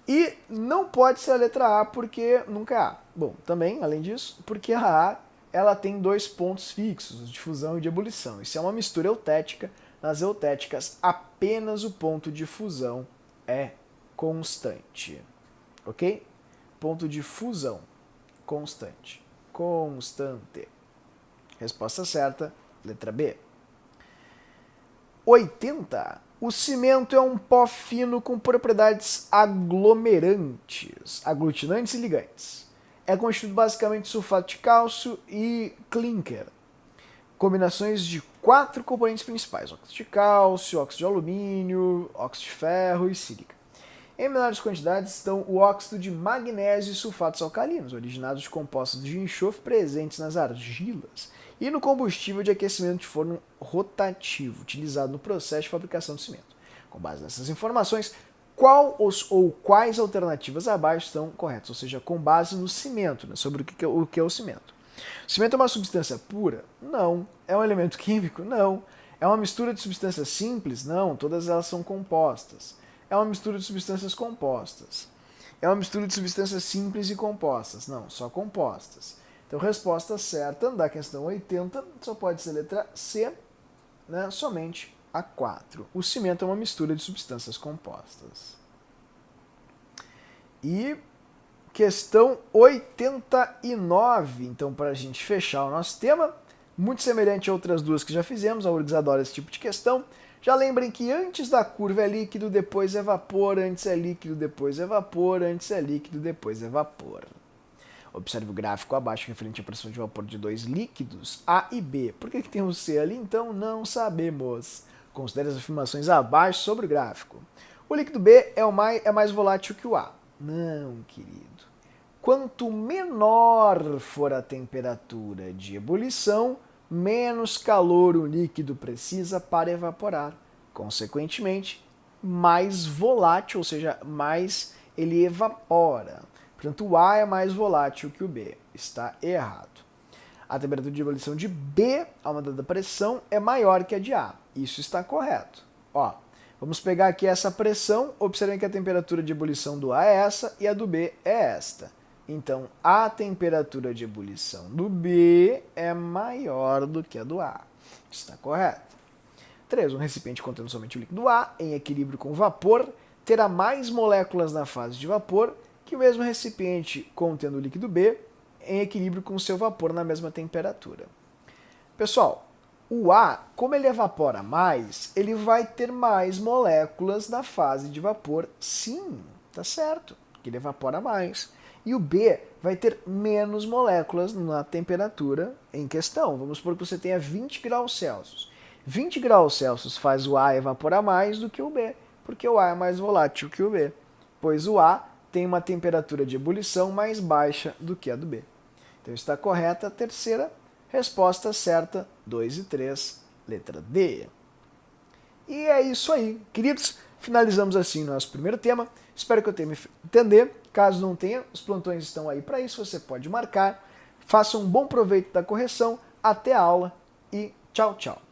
E não pode ser a letra A, porque nunca é A. Bom, também, além disso, porque a A ela tem dois pontos fixos, de fusão e de ebulição. Isso é uma mistura eutética. Nas eutéticas, apenas o ponto de fusão é constante. Ok? Ponto de fusão constante. Constante. Resposta certa, letra B. 80. O cimento é um pó fino com propriedades aglomerantes, aglutinantes e ligantes. É constituído basicamente de sulfato de cálcio e clinker. Combinações de 4 componentes principais: óxido de cálcio, óxido de alumínio, óxido de ferro e sílica. Em menores quantidades estão o óxido de magnésio e sulfatos alcalinos, originados de compostos de enxofre presentes nas argilas, e no combustível de aquecimento de forno rotativo, utilizado no processo de fabricação do cimento. Com base nessas informações, qual ou quais alternativas abaixo estão corretas? Ou seja, com base no cimento, né, sobre o que é o cimento. O cimento é uma substância pura? Não. É um elemento químico? Não. É uma mistura de substâncias simples? Não. Todas elas são compostas. É uma mistura de substâncias compostas. É uma mistura de substâncias simples e compostas? Não, só compostas. Então, resposta certa da questão 80 só pode ser letra C, né, somente a 4. O cimento é uma mistura de substâncias compostas. E questão 89, então, para a gente fechar o nosso tema, muito semelhante a outras duas que já fizemos, a URGS adora esse tipo de questão. Já lembrem que antes da curva é líquido, depois é vapor, antes é líquido, depois é vapor, antes é líquido, depois é vapor. Observe o gráfico abaixo referente à pressão de vapor de dois líquidos, A e B. Por que tem o C ali? Então não sabemos. Considere as afirmações abaixo sobre o gráfico. O líquido B é mais volátil que o A. Não, querido. Quanto menor for a temperatura de ebulição, menos calor o líquido precisa para evaporar. Consequentemente, mais volátil, ou seja, mais ele evapora. Portanto, o A é mais volátil que o B. Está errado. A temperatura de ebulição de B, a uma dada pressão, é maior que a de A. Isso está correto. Ó, vamos pegar aqui essa pressão. Observem que a temperatura de ebulição do A é essa e a do B é esta. Então, a temperatura de ebulição do B é maior do que a do A. Está correto. 3. Um recipiente contendo somente o líquido A, em equilíbrio com vapor, terá mais moléculas na fase de vapor que o mesmo recipiente contendo o líquido B, em equilíbrio com seu vapor na mesma temperatura. Pessoal, o A, como ele evapora mais, ele vai ter mais moléculas na fase de vapor, sim, tá certo, que ele evapora mais. E o B vai ter menos moléculas na temperatura em questão. Vamos supor que você tenha 20 graus Celsius. 20 graus Celsius faz o A evaporar mais do que o B, porque o A é mais volátil que o B, pois o A tem uma temperatura de ebulição mais baixa do que a do B. Então está correta a terceira resposta certa, 2 e 3, letra D. E é isso aí, queridos. Finalizamos assim o nosso primeiro tema. Espero que eu tenha me feito entender. Caso não tenha, os plantões estão aí para isso, você pode marcar. Faça um bom proveito da correção. Até a aula e tchau, tchau.